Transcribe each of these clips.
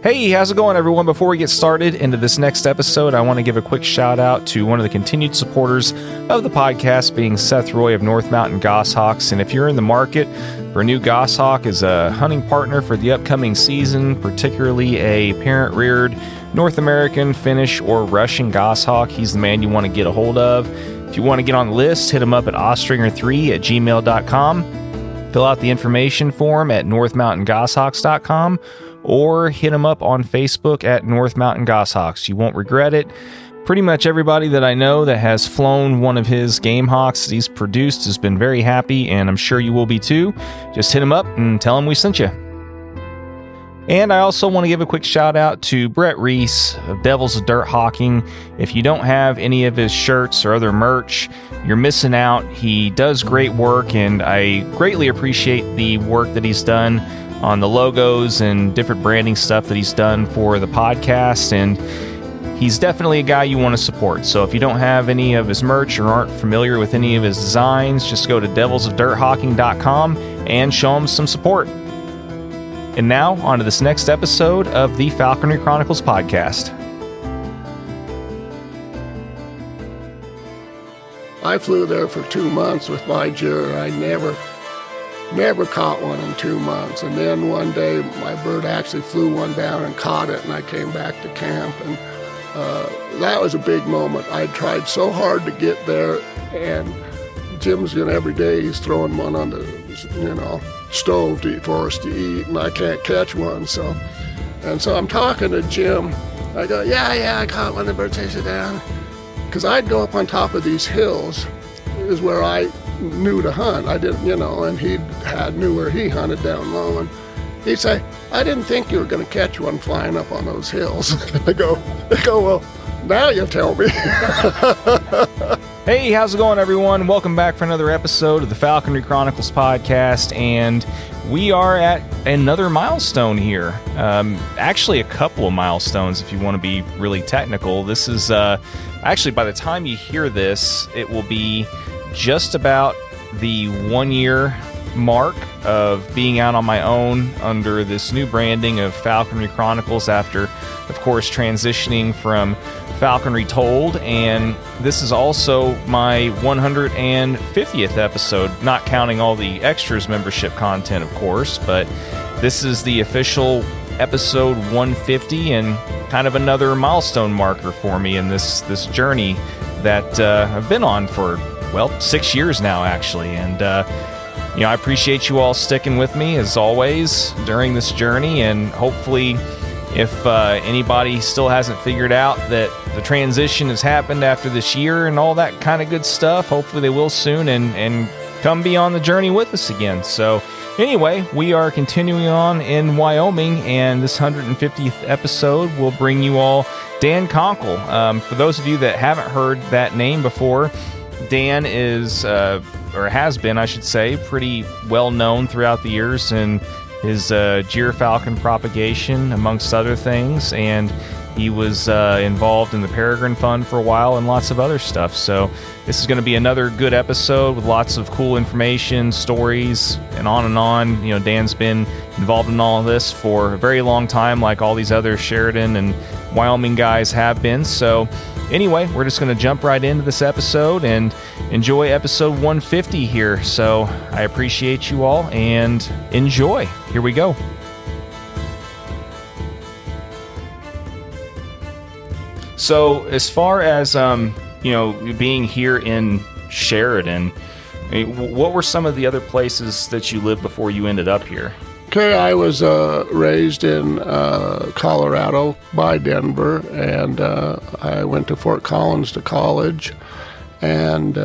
Hey, how's it going, everyone? Before we get started into this next episode, I want to give a quick shout out to one of the continued supporters of the podcast, being Seth Roy of North Mountain Goshawks. And if you're in the market for a new goshawk as a hunting partner for the upcoming season, particularly a parent-reared North American, Finnish, or Russian goshawk, he's the man you want to get a hold of. If you want to get on the list, hit him up at ostringer3@gmail.com. Fill out the information form at northmountaingoshawks.com. or hit him up on Facebook at North Mountain Goshawks. You won't regret it. Pretty much everybody that I know that has flown one of his game hawks that he's produced has been very happy, and I'm sure you will be too. Just hit him up and tell him we sent you. And I also want to give a quick shout out to Brett Reese of Devils of Dirt Hawking. If you don't have any of his shirts or other merch, you're missing out. He does great work, and I greatly appreciate the work that he's done on the logos and different branding stuff that he's done for the podcast, and he's definitely a guy you want to support. So if you don't have any of his merch or aren't familiar with any of his designs, just go to devilsofdirthawking.com and show him some support. And now, on to this next episode of the Falconry Chronicles podcast. I flew there for 2 months with my gyr. I never caught one in 2 months. And then one day my bird actually flew one down and caught it, and I came back to camp. And that was a big moment. I tried so hard to get there, and Jim's every day he's throwing one on the stove for us to eat, and I can't catch one. So I'm talking to Jim. I go, yeah, I caught one. The bird chased it down. Because I'd go up on top of these hills is where I knew to hunt. I didn't, and he knew where he hunted down low, and he'd say, I didn't think you were going to catch one flying up on those hills. I go, well, now you tell me. Hey, how's it going, everyone? Welcome back for another episode of the Falconry Chronicles podcast, and we are at another milestone here. Actually, a couple of milestones, if you want to be really technical. This is, actually, by the time you hear this, it will be just about the 1 year mark of being out on my own under this new branding of Falconry Chronicles after, of course, transitioning from Falconry Told. And this is also my 150th episode, not counting all the extras membership content, of course, but this is the official episode 150 and kind of another milestone marker for me in this journey that I've been on for 6 years now, actually. And, I appreciate you all sticking with me, as always, during this journey. And hopefully, if anybody still hasn't figured out that the transition has happened after this year and all that kind of good stuff, hopefully they will soon and come be on the journey with us again. So anyway, we are continuing on in Wyoming, and this 150th episode will bring you all Dan Konkel. For those of you that haven't heard that name before, Dan is, or has been, I should say, pretty well known throughout the years in his gyrfalcon propagation, amongst other things, and he was involved in the Peregrine Fund for a while and lots of other stuff. So this is going to be another good episode with lots of cool information, stories, and on and on. Dan's been involved in all of this for a very long time, like all these other Sheridan and Wyoming guys have been. So anyway, we're just going to jump right into this episode and enjoy episode 150 here. So I appreciate you all and enjoy. Here we go. So as far as, being here in Sheridan, what were some of the other places that you lived before you ended up here? Okay, I was raised in Colorado by Denver, and I went to Fort Collins to college, and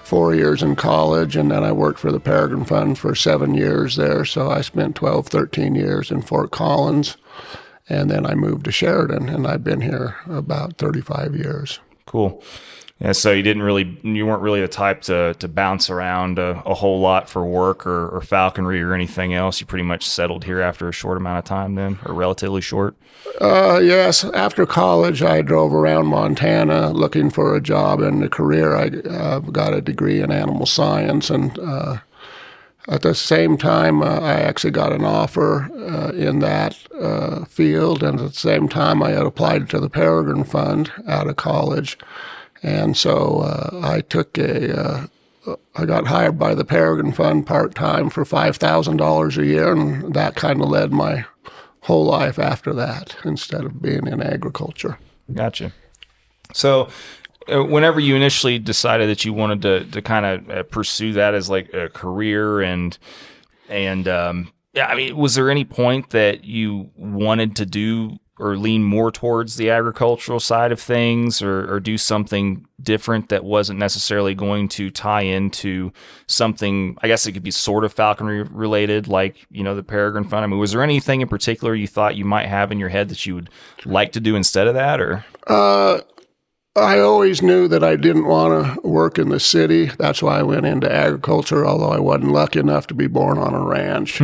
4 years in college, and then I worked for the Peregrine Fund for 7 years there, so I spent 12, 13 years in Fort Collins, and then I moved to Sheridan, and I've been here about 35 years. Cool. Yeah, so you weren't really the type to bounce around a whole lot for work or falconry or anything else. You pretty much settled here after a short amount of time then, or relatively short? Yes. After college, I drove around Montana looking for a job and a career. I got a degree in animal science, and At the same time, I actually got an offer in that field, and at the same time, I had applied to the Peregrine Fund out of college, and so I got hired by the Peregrine Fund part-time for $5,000 a year, and that kind of led my whole life after that, instead of being in agriculture. Gotcha. So whenever you initially decided that you wanted to kind of pursue that as like a career and yeah, I mean, was there any point that you wanted to do or lean more towards the agricultural side of things, or do something different that wasn't necessarily going to tie into something, I guess it could be sort of falconry related, like, the Peregrine Fund? I mean, was there anything in particular you thought you might have in your head that you would like to do instead of that, or? I always knew that I didn't want to work in the city. That's why I went into agriculture, although I wasn't lucky enough to be born on a ranch.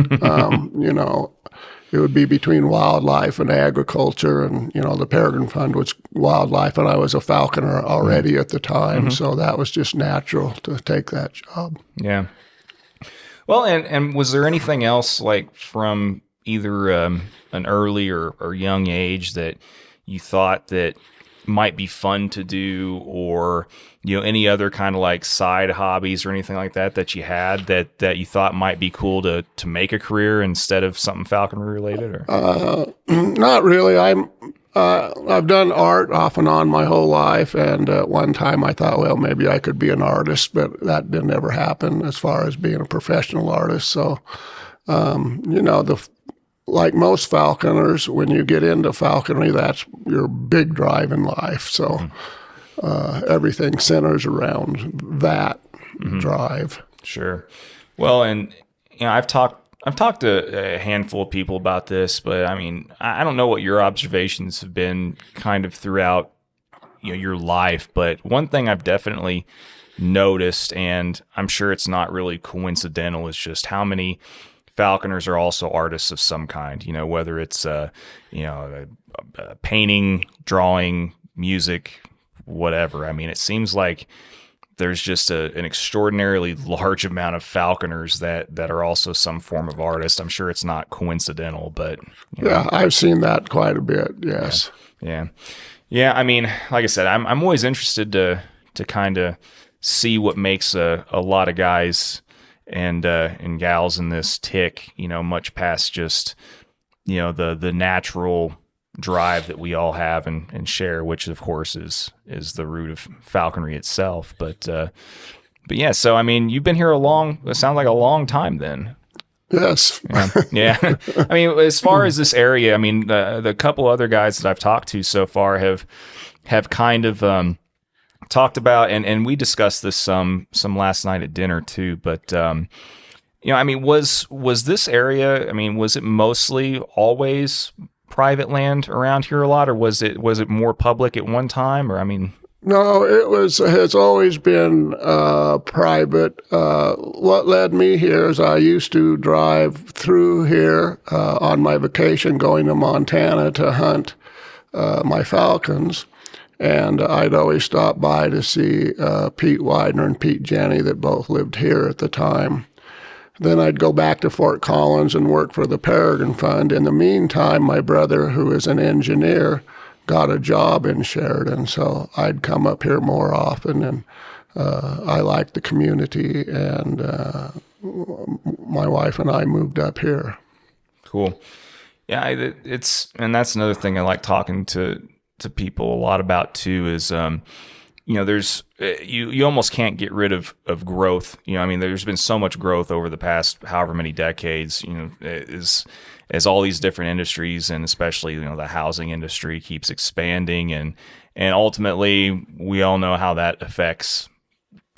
It would be between wildlife and agriculture, and, the Peregrine Fund was wildlife, and I was a falconer already at the time, so that was just natural to take that job. Yeah. Well, and was there anything else, like, from either an early or young age that you thought that might be fun to do, or any other kind of like side hobbies or anything like that you had that you thought might be cool to make a career instead of something falconry related? Or not really. I've done art off and on my whole life, and at one time I thought, well, maybe I could be an artist, but that didn't ever happen as far as being a professional artist. So like most falconers, when you get into falconry, that's your big drive in life. So everything centers around that drive. Sure. Well, and I've talked to a handful of people about this, but I mean, I don't know what your observations have been kind of throughout your life, but one thing I've definitely noticed, and I'm sure it's not really coincidental, is just how many falconers are also artists of some kind, whether it's painting, drawing, music, whatever. I mean, it seems like there's just an extraordinarily large amount of falconers that are also some form of artist. I'm sure it's not coincidental, but yeah, I've seen that quite a bit. Yes. Yeah. I mean, like I said, I'm always interested to kind of see what makes a lot of guys and gals in this tick, much past just, the natural drive that we all have and share, which of course is the root of falconry itself. But yeah, so I mean, you've been here it sounds like a long time then. Yes. Yeah. I mean, as far as this area, I mean, the couple other guys that I've talked to so far have kind of talked about, and we discussed this some last night at dinner too, but I mean, was this area, I mean, was it mostly always private land around here a lot, or was it more public at one time, or I mean? No, it's always been private. What led me here is I used to drive through here on my vacation going to Montana to hunt my falcons. And I'd always stop by to see Pete Widener and Pete Jenny, that both lived here at the time. Then I'd go back to Fort Collins and work for the Peregrine Fund. In the meantime, my brother, who is an engineer, got a job in Sheridan, so I'd come up here more often, and I liked the community, and my wife and I moved up here. Cool. Yeah, and that's another thing I like talking to people a lot about too, is there's you almost can't get rid of growth. I mean, there's been so much growth over the past however many decades, as all these different industries, and especially the housing industry keeps expanding, and ultimately we all know how that affects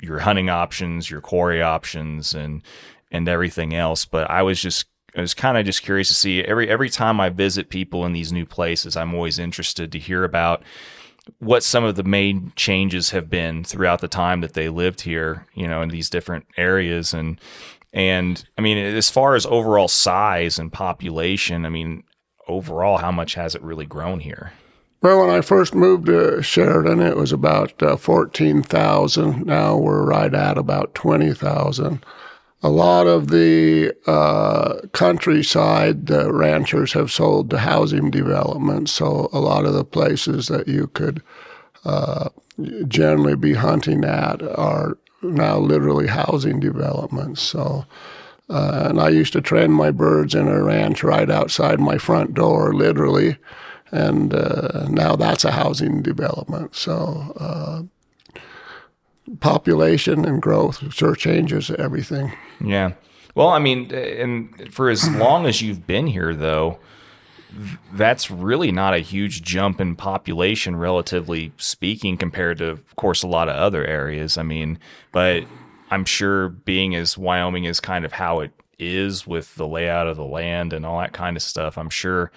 your hunting options, your quarry options, and everything else. But I was kind of just curious to see, every time I visit people in these new places, I'm always interested to hear about what some of the main changes have been throughout the time that they lived here, in these different areas. And I mean, as far as overall size and population, I mean, overall, how much has it really grown here? Well, when I first moved to Sheridan, it was about 14,000. Now we're right at about 20,000. a lot of the countryside, the ranchers have sold to housing developments. So a lot of the places that you could generally be hunting at are now literally housing developments. So, and I used to train my birds in a ranch right outside my front door, literally. And now that's a housing development. So population and growth sure changes everything. Yeah. Well, I mean, and for as long as you've been here, though, that's really not a huge jump in population, relatively speaking, compared to, of course, a lot of other areas. I mean, but I'm sure being as Wyoming is kind of how it is with the layout of the land and all that kind of stuff, I'm sure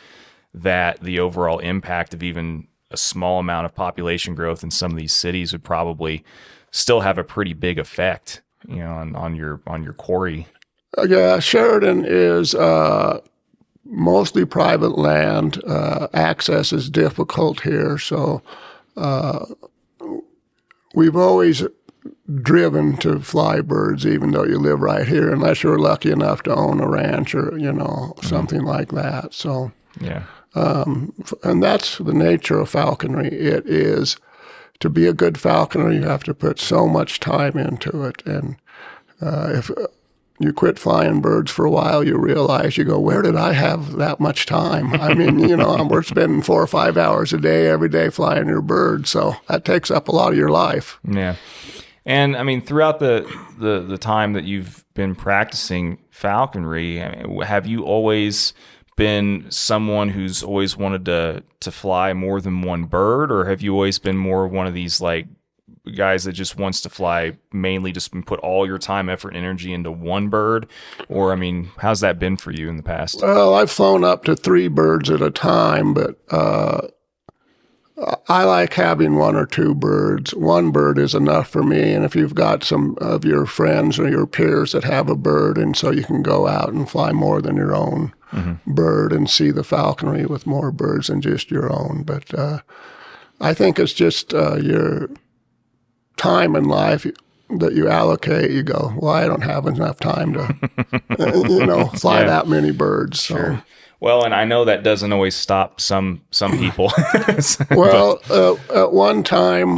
that the overall impact of even a small amount of population growth in some of these cities would probably still have a pretty big effect, you know, on your quarry. Yeah, Sheridan is mostly private land. Access is difficult here, so we've always driven to fly birds, even though you live right here, unless you're lucky enough to own a ranch or, you know, something like that. So, yeah. And that's the nature of falconry. It is, to be a good falconer, you have to put so much time into it. And if you quit flying birds for a while, you realize, you go, where did I have that much time? I mean, you know, we're spending 4 or 5 hours a day, every day flying your bird. So that takes up a lot of your life. Yeah. And I mean, throughout the time that you've been practicing falconry, I mean, have you always been someone who's always wanted to fly more than one bird, or have you always been more one of these like guys that just wants to fly mainly just put all your time, effort, and energy into one bird? Or, I mean, how's that been for you in the past? Well, I've flown up to 3 birds at a time, but I like having 1 or 2 birds. 1 bird is enough for me. And if you've got some of your friends or your peers that have a bird, and so you can go out and fly more than your own bird and see the falconry with more birds than just your own. But I think it's just your time in life that you allocate. You go, well, I don't have enough time to, you know, fly that many birds. So. Sure. Well, and I know that doesn't always stop some people. Well, at one time,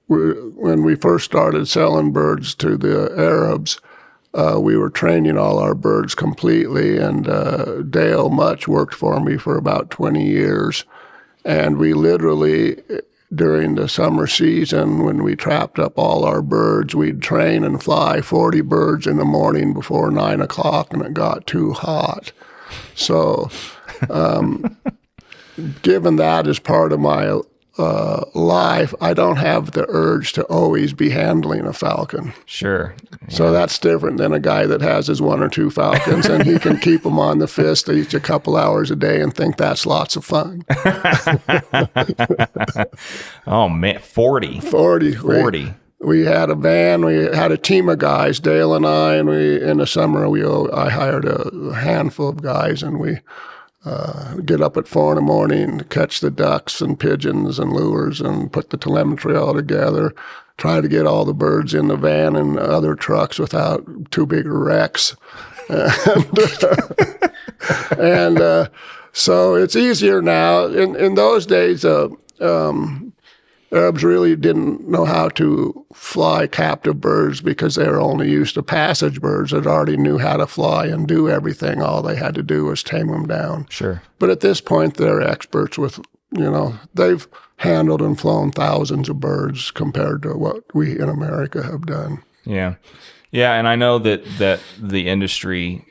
when we first started selling birds to the Arabs, we were training all our birds completely, and Dale Much worked for me for about 20 years. And we literally, during the summer season, when we trapped up all our birds, we'd train and fly 40 birds in the morning before 9 o'clock, and it got too hot. So given that as part of my life, I don't have the urge to always be handling a falcon. Sure. Yeah. So that's different than a guy that has his 1 or 2 falcons and he can keep them on the fist each a couple hours a day and think that's lots of fun. Oh, man, 40. 40. We had a van. We had a team of guys, Dale and I, and in the summer I hired a handful of guys, and we get up at 4 in the morning to catch the ducks and pigeons and lures and put the telemetry all together, try to get all the birds in the van and other trucks without too big wrecks. And so it's easier now. In those days, Arabs really didn't know how to fly captive birds because they were only used to passage birds that already knew how to fly and do everything. All they had to do was tame them down. Sure. But at this point, they're experts with, you know, they've handled and flown thousands of birds compared to what we in America have done. Yeah. Yeah, and I know that the industry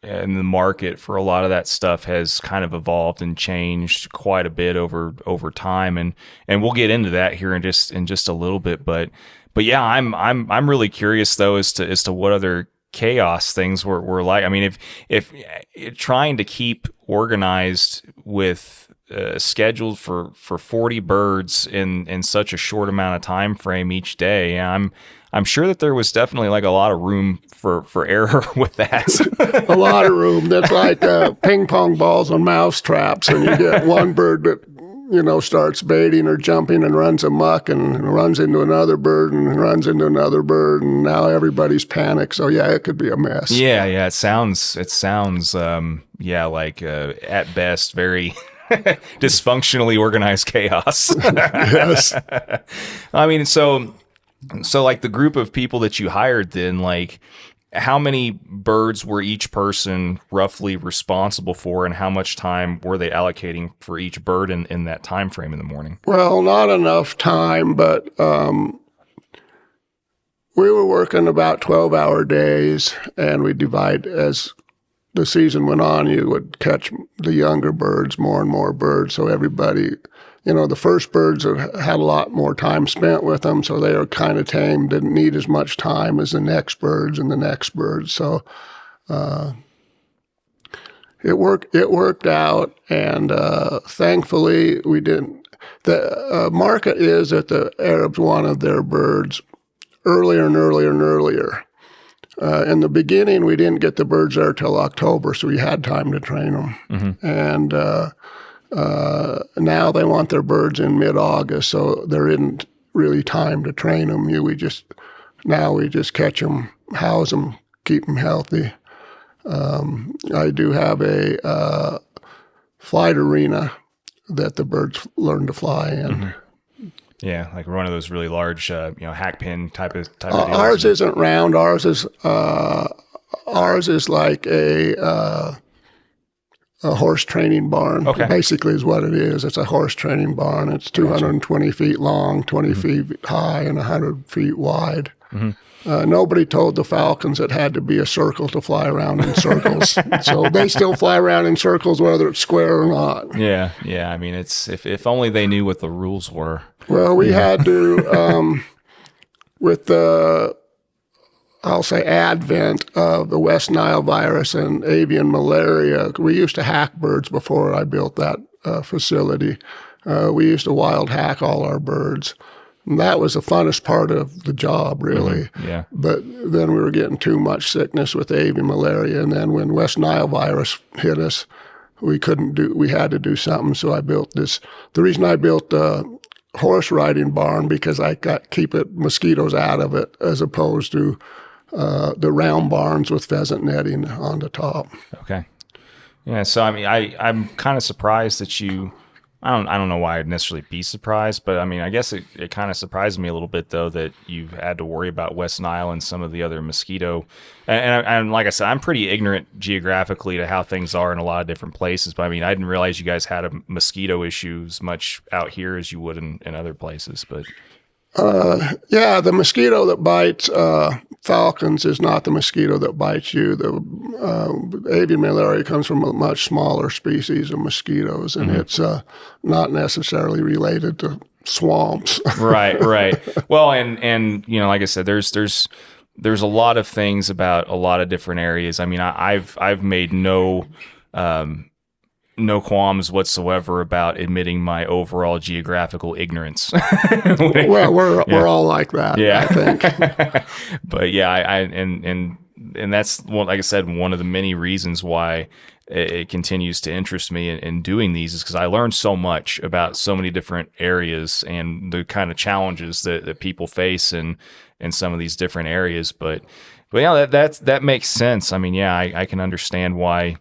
and the market for a lot of that stuff has kind of evolved and changed quite a bit over time, and we'll get into that here in just a little bit. But yeah, I'm really curious though as to what other chaos things were like. I mean, if trying to keep organized with scheduled for 40 birds in such a short amount of time frame each day, I'm sure that there was definitely like a lot of room for error with that. A lot of room. That's like ping pong balls on mouse traps, and you get one bird that starts baiting or jumping and runs amok and runs into another bird and runs into another bird, and now everybody's panicked. So yeah, it could be a mess. Yeah. It sounds like at best very dysfunctionally organized chaos. Yes. I mean, so like the group of people that you hired then, like how many birds were each person roughly responsible for, and how much time were they allocating for each bird in that time frame in the morning? Well, not enough time, but we were working about 12-hour days, and we divide as the season went on. You would catch the younger birds, more and more birds, so everybody, the first birds had a lot more time spent with them, so they were kind of tame, didn't need as much time as the next birds and the next birds. So it worked out, and thankfully we didn't. The market is that the Arabs wanted their birds earlier and earlier and earlier. In the beginning, we didn't get the birds there till October, so we had time to train them. Mm-hmm. And now they want their birds in mid-August, so there isn't really time to train them. We just catch them, house them, keep them healthy. I do have a flight arena that the birds learn to fly in. Mm-hmm. Yeah, like one of those really large, hack pin type of deals. Ours isn't round. Ours is like a horse training barn. Okay. Basically is what it is. It's a horse training barn. It's 220 feet long, 20 feet high, and 100 feet wide. Mm-hmm. Nobody told the falcons it had to be a circle to fly around in circles. So they still fly around in circles whether it's square or not. Yeah. I mean, it's if only they knew what the rules were. Well, we had to, with the, I'll say, advent of the West Nile virus and avian malaria. We used to hack birds before I built that facility. We used to wild hack all our birds. And that was the funnest part of the job, really. Mm-hmm. Yeah. But then we were getting too much sickness with avian malaria. And then when West Nile virus hit us, we had to do something. So I built this. The reason I built the horse riding barn, because I keep mosquitoes out of it, as opposed to the round barns with pheasant netting on the top. Okay. Yeah. So, I mean, I'm kind of surprised that I don't know why I'd necessarily be surprised, but I mean, I guess it kind of surprised me a little bit, though, that you've had to worry about West Nile and some of the other mosquito. And like I said, I'm pretty ignorant geographically to how things are in a lot of different places. But I mean, I didn't realize you guys had a mosquito issue as much out here as you would in other places. But yeah, the mosquito that bites falcons is not the mosquito that bites you. The avian malaria comes from a much smaller species of mosquitoes, and it's not necessarily related to swamps. Right. Well, and like I said, there's a lot of things about a lot of different areas. I mean, I've made no qualms whatsoever about admitting my overall geographical ignorance. Well, we're all like that. Yeah. I think. But yeah, and that's like I said, one of the many reasons why it continues to interest me in doing these is because I learned so much about so many different areas and the kind of challenges that people face in some of these different areas. But yeah, that makes sense. I mean, yeah, I can understand why,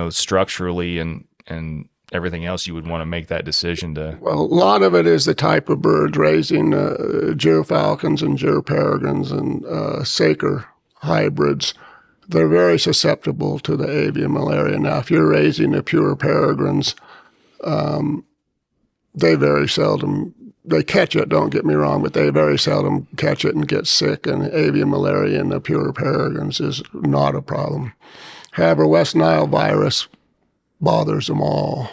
structurally and everything else, you would want to make that decision to. Well, a lot of it is the type of birds raising gyrfalcons and gyrperegrines and saker hybrids. They're very susceptible to the avian malaria. Now, if you're raising the pure peregrines, they very seldom, they catch it, don't get me wrong, but they very seldom catch it and get sick. And avian malaria in the pure peregrines is not a problem. However, West Nile virus bothers them all.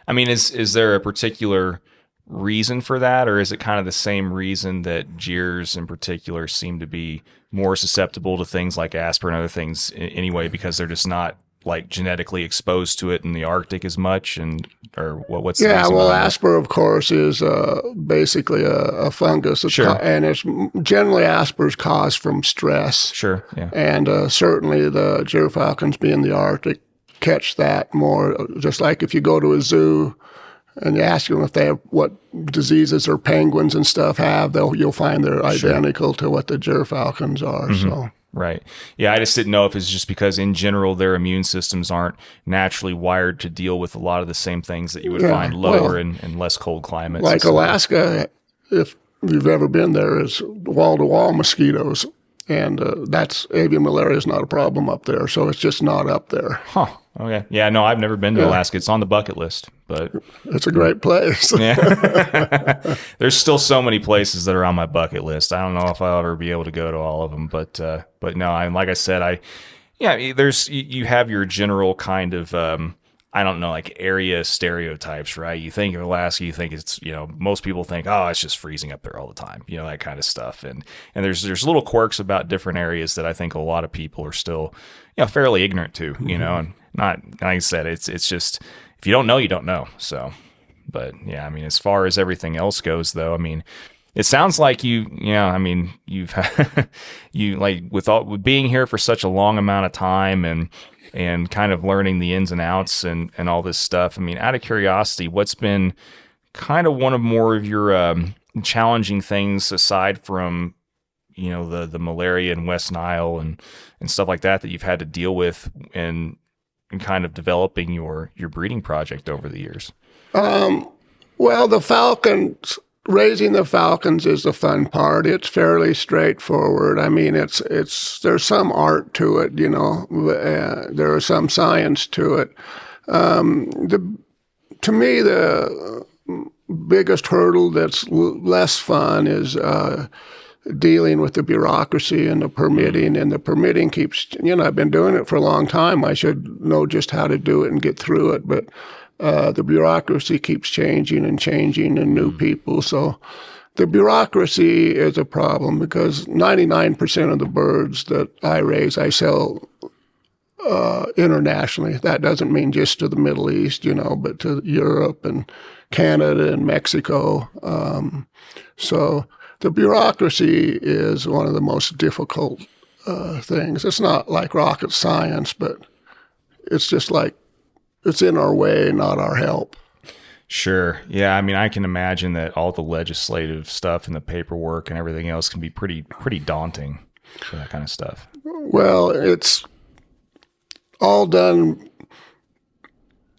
I mean, is there a particular reason for that, or is it kind of the same reason that gyrs in particular seem to be more susceptible to things like asper and other things anyway, because they're just not like genetically exposed to it in the Arctic as much, what's the reason? Well, asper, of course, is basically a fungus. Sure. And it's generally asper's caused from stress. Sure, yeah. And certainly the gyrfalcons being the Arctic catch that more. Just like if you go to a zoo and you ask them if they have what diseases their penguins and stuff have, you'll find they're identical to what the gyrfalcons are. Mm-hmm. So. Right. Yeah, I just didn't know if it's just because in general their immune systems aren't naturally wired to deal with a lot of the same things that you would find lower and less cold climates. Like Alaska, if you've ever been there, is wall-to-wall mosquitoes, and that's avian malaria is not a problem up there, so it's just not up there. Huh. Okay. Yeah, no, I've never been to Alaska. It's on the bucket list, but it's a great place. Yeah. There's still so many places that are on my bucket list. I don't know if I'll ever be able to go to all of them, but no, like I said, you have your general kind of, I don't know, like area stereotypes, right? You think of Alaska, you think it's, most people think, oh, it's just freezing up there all the time, that kind of stuff. And there's little quirks about different areas that I think a lot of people are still, fairly ignorant to, and not, like I said, it's just, if you don't know, you don't know. So, but yeah, I mean, as far as everything else goes though, I mean, it sounds like you've you like with being here for such a long amount of time and kind of learning the ins and outs and all this stuff. I mean, out of curiosity, what's been kind of one of more of your challenging things aside from, the malaria in West Nile and stuff like that you've had to deal with and kind of developing your breeding project over the years? Well, the falcons, raising the falcons is the fun part. It's fairly straightforward. I mean, there's some art to it, there is some science to it. To me, the biggest hurdle that's less fun is dealing with the bureaucracy and the permitting. And the permitting keeps, I've been doing it for a long time. I should know just how to do it and get through it. But the bureaucracy keeps changing and new people. So the bureaucracy is a problem because 99% of the birds that I raise, I sell internationally. That doesn't mean just to the Middle East, but to Europe and Canada and Mexico. So the bureaucracy is one of the most difficult things. It's not like rocket science, but it's just like it's in our way, not our help. Sure. Yeah. I mean, I can imagine that all the legislative stuff and the paperwork and everything else can be pretty daunting for that kind of stuff. Well, it's all done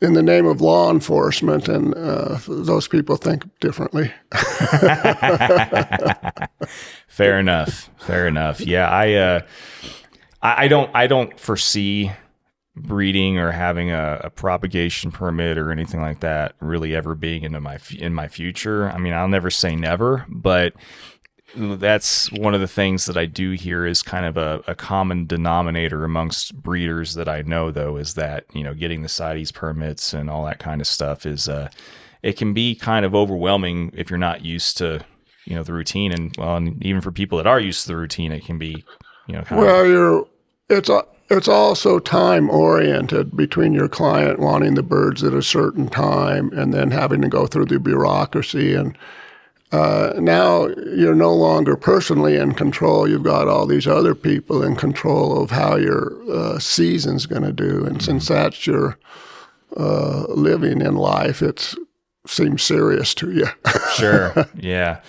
in the name of law enforcement, and those people think differently. Fair enough. Yeah, I don't foresee breeding or having a propagation permit or anything like that really ever being in my future. I mean, I'll never say never, but that's one of the things that I do hear is kind of a common denominator amongst breeders that I know, though, is that, getting the CITES permits and all that kind of stuff is, it can be kind of overwhelming if you're not used to, the routine. And even for people that are used to the routine, it can be, it's also time oriented between your client wanting the birds at a certain time and then having to go through the bureaucracy. And now you're no longer personally in control. You've got all these other people in control of how your season's going to do. And since that's your living in life, it seems serious to you. Sure. Yeah.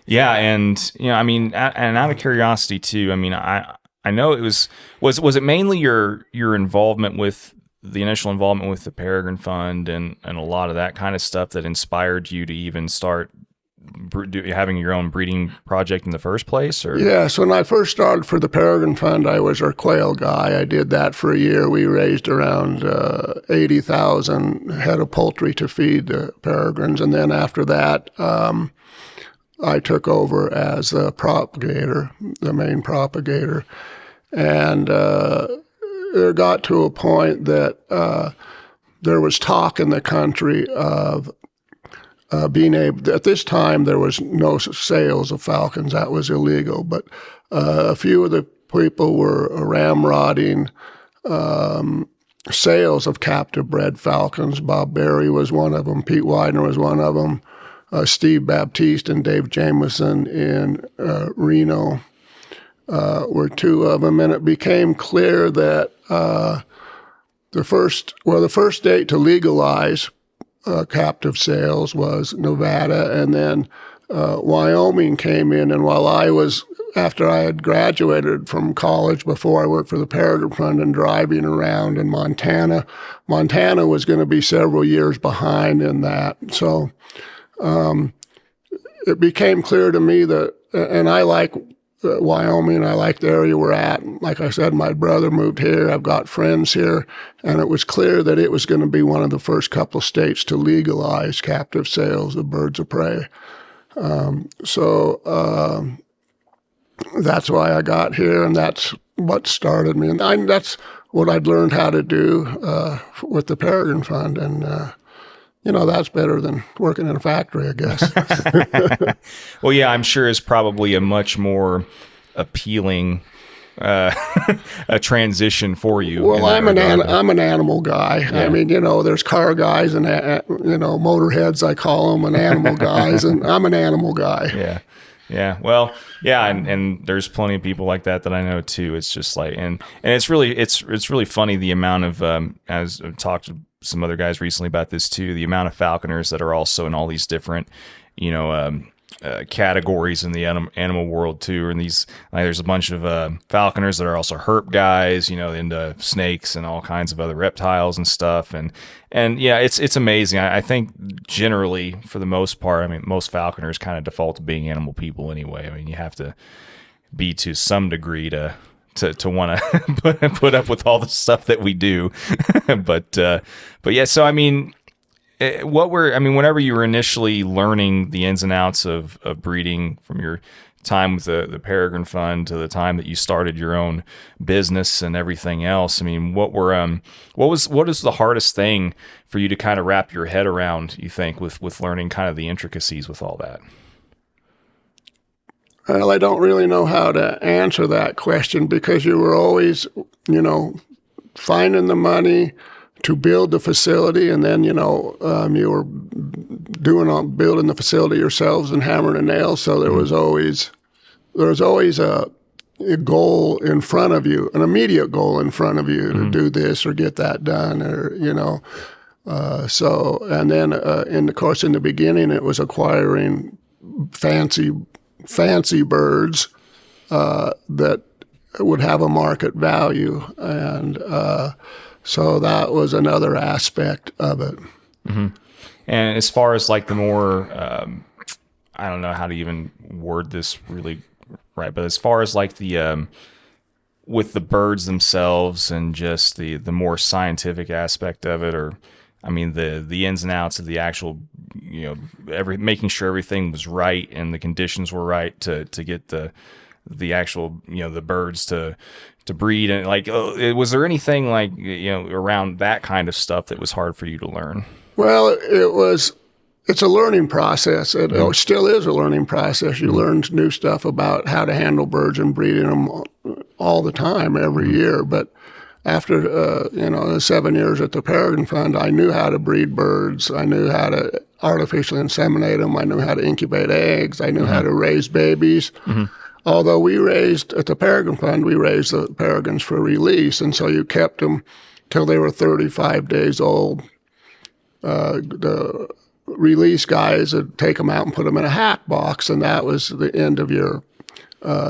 Yeah. And, I mean, and out of curiosity too, I mean, I know it was it mainly your involvement with the initial involvement with the Peregrine Fund and a lot of that kind of stuff that inspired you to even start having your own breeding project in the first place? Or? Yes, when I first started for the Peregrine Fund, I was our quail guy. I did that for a year. We raised around 80,000 head of poultry to feed the peregrines. And then after that, I took over as the propagator, the main propagator. And it got to a point that there was talk in the country of being able, at this time there was no sales of falcons, that was illegal, but a few of the people were ramrodding sales of captive bred falcons. Bob Berry was one of them, Pete Widener was one of them, Steve Baptiste and Dave Jameson in Reno were two of them, and it became clear that the first date to legalize captive sales was Nevada, and then Wyoming came in. And after I had graduated from college, before I worked for the Peregrine Fund and driving around in Montana was going to be several years behind in that. So it became clear to me that, and I like Wyoming, I like the area we're at. Like I said, my brother moved here, I've got friends here, and it was clear that it was going to be one of the first couple of states to legalize captive sales of birds of prey. So that's why I got here, and that's what started me. And that's what I'd learned how to do with the Peregrine Fund, and that's better than working in a factory, I guess. Well, yeah, I'm sure it's probably a much more appealing a transition for you. Well, I'm an animal guy. Yeah. I mean, there's car guys and motorheads, I call them, and animal guys, and I'm an animal guy. Yeah. Yeah. Well, yeah. And there's plenty of people like that I know too. It's just like, and it's really funny the amount of, as I've talked to some other guys recently about this too, the amount of falconers that are also in all these different, categories in the animal world too. And these, like, there's a bunch of falconers that are also herp guys, into snakes and all kinds of other reptiles and stuff. And yeah, it's amazing. I think generally, for the most part, I mean, most falconers kind of default to being animal people anyway. I mean, you have to be to some degree to want to put up with all the stuff that we do. but yeah, so I mean, whenever you were initially learning the ins and outs of breeding, from your time with the Peregrine Fund to the time that you started your own business and everything else, I mean, what is the hardest thing for you to kind of wrap your head around, you think, with learning kind of the intricacies with all that? Well, I don't really know how to answer that question, because you were always, finding the money to build the facility, and then, you were building the facility yourselves and hammering the nails. So there was always a goal in front of you, an immediate goal in front of you to do this or get that done, or, so, and then, in the beginning, it was acquiring fancy birds, that would have a market value. And, so that was another aspect of it. Mm-hmm. And as far as like the more, I don't know how to even word this really right, but as far as like the, with the birds themselves and just the more scientific aspect of it, or, I mean, the ins and outs of the actual, making sure everything was right and the conditions were right to get the actual, the birds to breed, and like, was there anything like, around that kind of stuff that was hard for you to learn? Well, it's a learning process. It still is a learning process. You learn new stuff about how to handle birds and breeding them all the time, every year. But after, the 7 years at the Peregrine Fund, I knew how to breed birds. I knew how to artificially inseminate them. I knew how to incubate eggs. I knew how to raise babies. Mm-hmm. Although at the Peregrine Fund, we raised the peregrines for release, and so you kept them till they were 35 days old. The release guys would take them out and put them in a hack box, and that was the end of your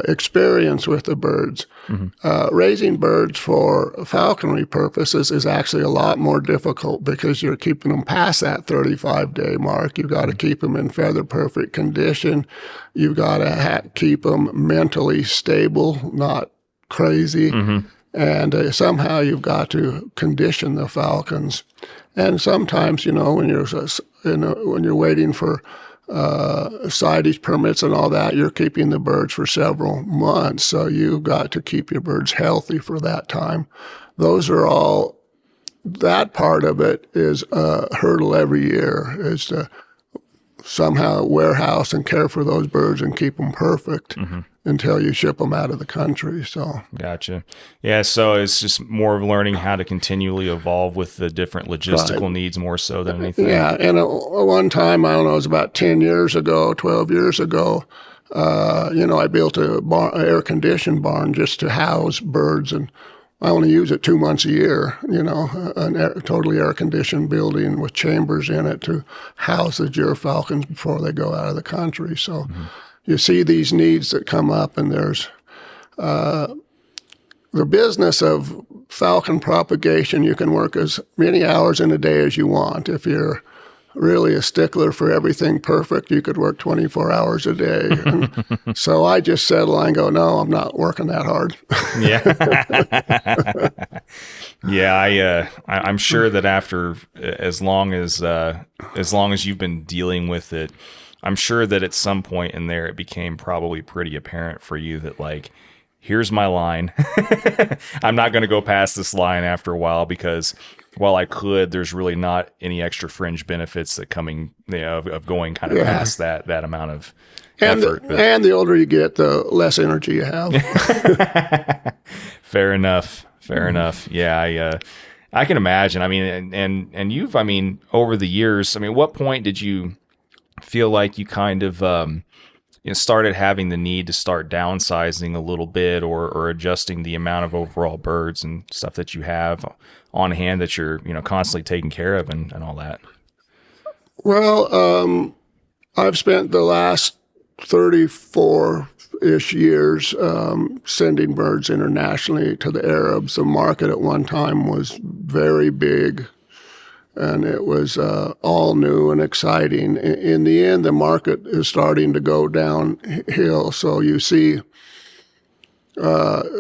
experience with the birds. Mm-hmm. Raising birds for falconry purposes is actually a lot more difficult, because you're keeping them past that 35-day mark. You've got to keep them in feather perfect condition. You've got to keep them mentally stable, not crazy. Mm-hmm. And somehow you've got to condition the falcons. And sometimes, when you're waiting for CITES permits and all that, you're keeping the birds for several months. So you've got to keep your birds healthy for that time. That part of it is a hurdle every year, is to somehow warehouse and care for those birds and keep them perfect until you ship them out of the country. So gotcha. Yeah. So it's just more of learning how to continually evolve with the different logistical needs, more so than anything. Yeah. And one time, I don't know, it was about 12 years ago, I built a air-conditioned barn just to house birds. And I only use it 2 months a year, totally air-conditioned building with chambers in it to house the gyrfalcons before they go out of the country. So you see these needs that come up, and there's the business of falcon propagation. You can work as many hours in a day as you want. If you're really a stickler for everything perfect, you could work 24 hours a day. And so I just settle and go, no, I'm not working that hard. Yeah. Yeah. I'm sure that after as long as you've been dealing with it, I'm sure that at some point in there, it became probably pretty apparent for you that, like, here's my line. I'm not going to go past this line after a while, because while I could, there's really not any extra fringe benefits that coming, of going kind of past that amount of effort. And the older you get, the less energy you have. Fair enough. Yeah, I can imagine. I mean, and you've, I mean, over the years, I mean, what point did you feel like you kind of started having the need to start downsizing a little bit, or adjusting the amount of overall birds and stuff that you have on hand that you're constantly taking care of and all that? Well, I've spent the last 34-ish years sending birds internationally to the Arabs. The market at one time was very big, and it was all new and exciting. In the end, the market is starting to go downhill. So you see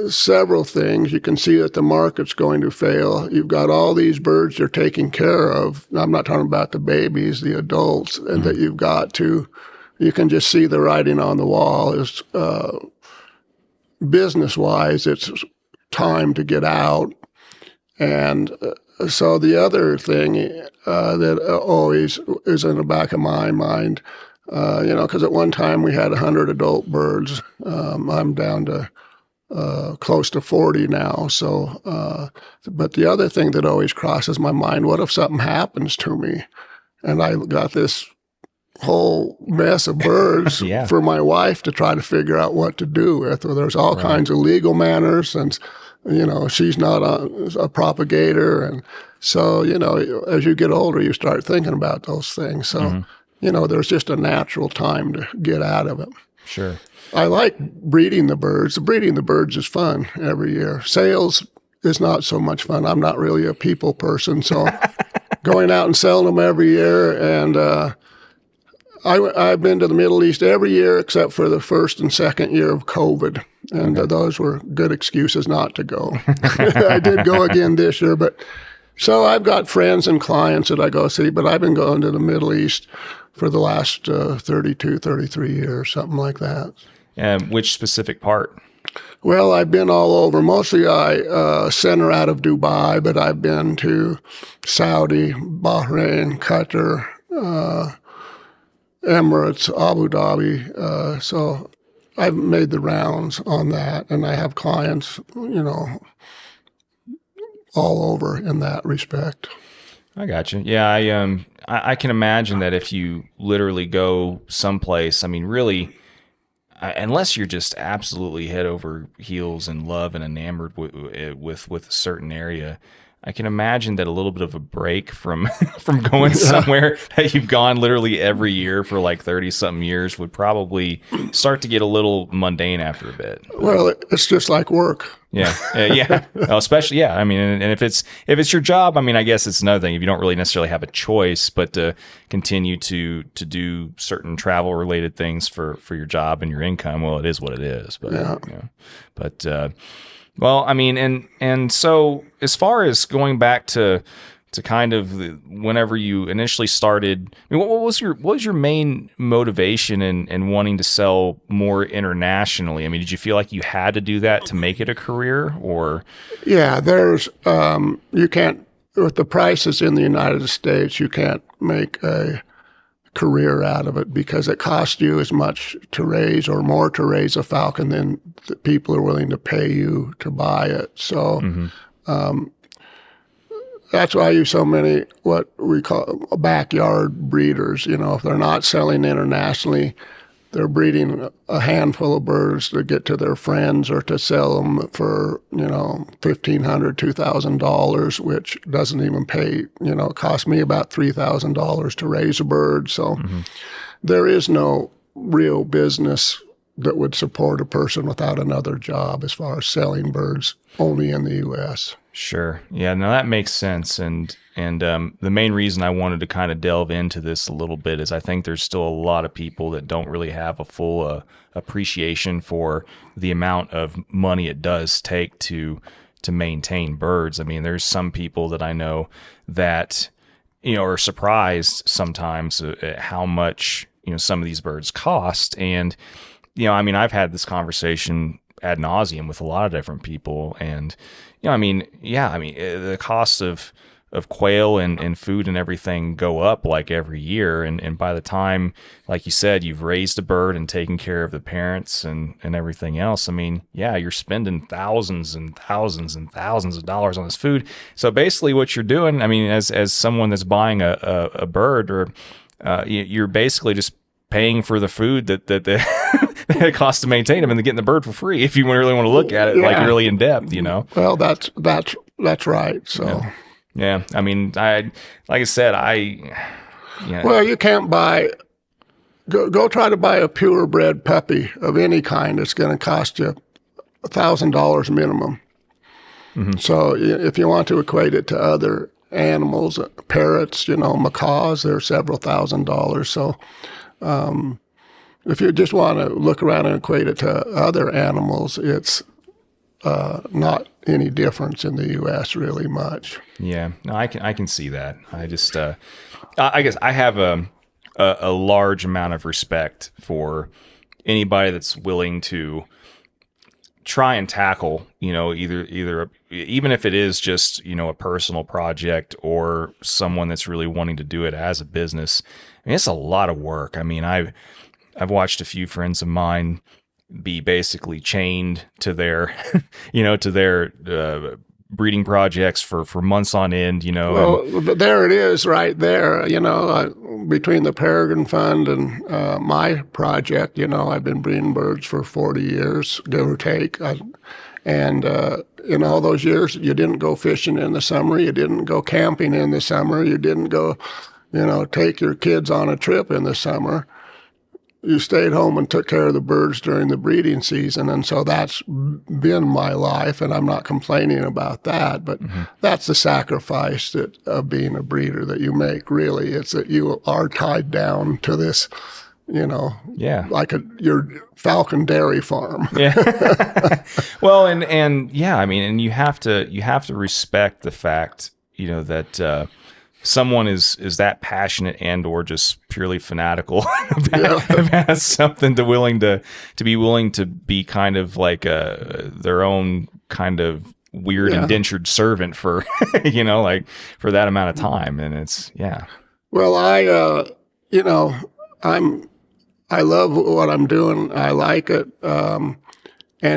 several things. You can see that the market's going to fail. You've got all these birds you're taking care of. I'm not talking about the babies, the adults, and that you've got to, you can just see the writing on the wall is business-wise, it's time to get out. And so the other thing that always is in the back of my mind, because at one time we had 100 adult birds. I'm down to close to 40 now. So, but the other thing that always crosses my mind, what if something happens to me? And I got this whole mess of birds for my wife to try to figure out what to do with. Well, there's all kinds of legal manners, and she's not a propagator. And so, as you get older, you start thinking about those things. So, there's just a natural time to get out of it. Sure. I like breeding the birds. Breeding the birds is fun every year. Sales is not so much fun. I'm not really a people person. So going out and selling them every year. And I've been to the Middle East every year except for the first and second year of COVID. And those were good excuses not to go. I did go again this year. But so I've got friends and clients that I go see, but I've been going to the Middle East for the last 32, 33 years, something like that. Which specific part? Well, I've been all over. Mostly I center out of Dubai, but I've been to Saudi, Bahrain, Qatar, Emirates, Abu Dhabi. So I've made the rounds on that, and I have clients, all over in that respect. I got you. Yeah, I can imagine that if you literally go someplace, I mean, really, unless you're just absolutely head over heels in love and enamored with a certain area, I can imagine that a little bit of a break from going somewhere that you've gone literally every year for like 30-something years would probably start to get a little mundane after a bit. Well, it's just like work. Yeah. Well, especially, I mean, and if it's your job, I mean, I guess it's another thing. If you don't really necessarily have a choice, but to continue to do certain travel related things for your job and your income, well, it is what it is. But well, I mean, and so as far as going back to kind of whenever you initially started, I mean, what was your main motivation in wanting to sell more internationally? I mean, did you feel like you had to do that to make it a career, or? Yeah, there's you can't, with the prices in the United States, you can't make a career out of it because it costs you as much to raise or more to raise a falcon than the people are willing to pay you to buy it. So that's why I use so many what we call backyard breeders. If they're not selling internationally, they're breeding a handful of birds to get to their friends or to sell them for, $1,500, $2,000, which doesn't even pay, it cost me about $3,000 to raise a bird. So there is no real business that would support a person without another job as far as selling birds only in the U.S. Sure. Yeah, no, that makes sense. And the main reason I wanted to kind of delve into this a little bit is I think there's still a lot of people that don't really have a full appreciation for the amount of money it does take to maintain birds. I mean, there's some people that I know that, are surprised sometimes at how much, some of these birds cost. And, I've had this conversation ad nauseum with a lot of different people. And, the cost of quail and food and everything go up like every year. And by the time, like you said, you've raised a bird and taken care of the parents and everything else, you're spending thousands and thousands and thousands of dollars on this food. So basically what you're doing, as someone that's buying a bird, or you're basically just paying for the food that it costs to maintain them, and getting the bird for free if you really want to look at it like really in depth, Well, that's right. So yeah, like I said, well, you can't buy. Go try to buy a purebred puppy of any kind. It's going to cost you $1,000 minimum. So if you want to equate it to other animals, parrots, macaws, they're several $1,000s. So if you just want to look around and equate it to other animals, it's not any difference in the U.S. really much. Yeah, no, I can see that. I just, I guess I have a large amount of respect for anybody that's willing to try and tackle, either even if it is just, a personal project or someone that's really wanting to do it as a business. It's a lot of work. I've watched a few friends of mine be basically chained to their, breeding projects for months on end, Well, there it is right there, between the Peregrine Fund and my project, I've been breeding birds for 40 years, give or take. And in all those years, you didn't go fishing in the summer. You didn't go camping in the summer. You didn't go, take your kids on a trip in the summer. You stayed home and took care of the birds during the breeding season. And so that's been my life, and I'm not complaining about that. But that's the sacrifice of being a breeder that you make, really. It's that you are tied down to this, like your falcon dairy farm. Yeah. Well, and you have to respect the fact, that someone is that passionate and or just purely fanatical about something to be willing to be kind of like their own kind of weird indentured servant for like for that amount of time. And it's well, I love what I'm doing. I like it, and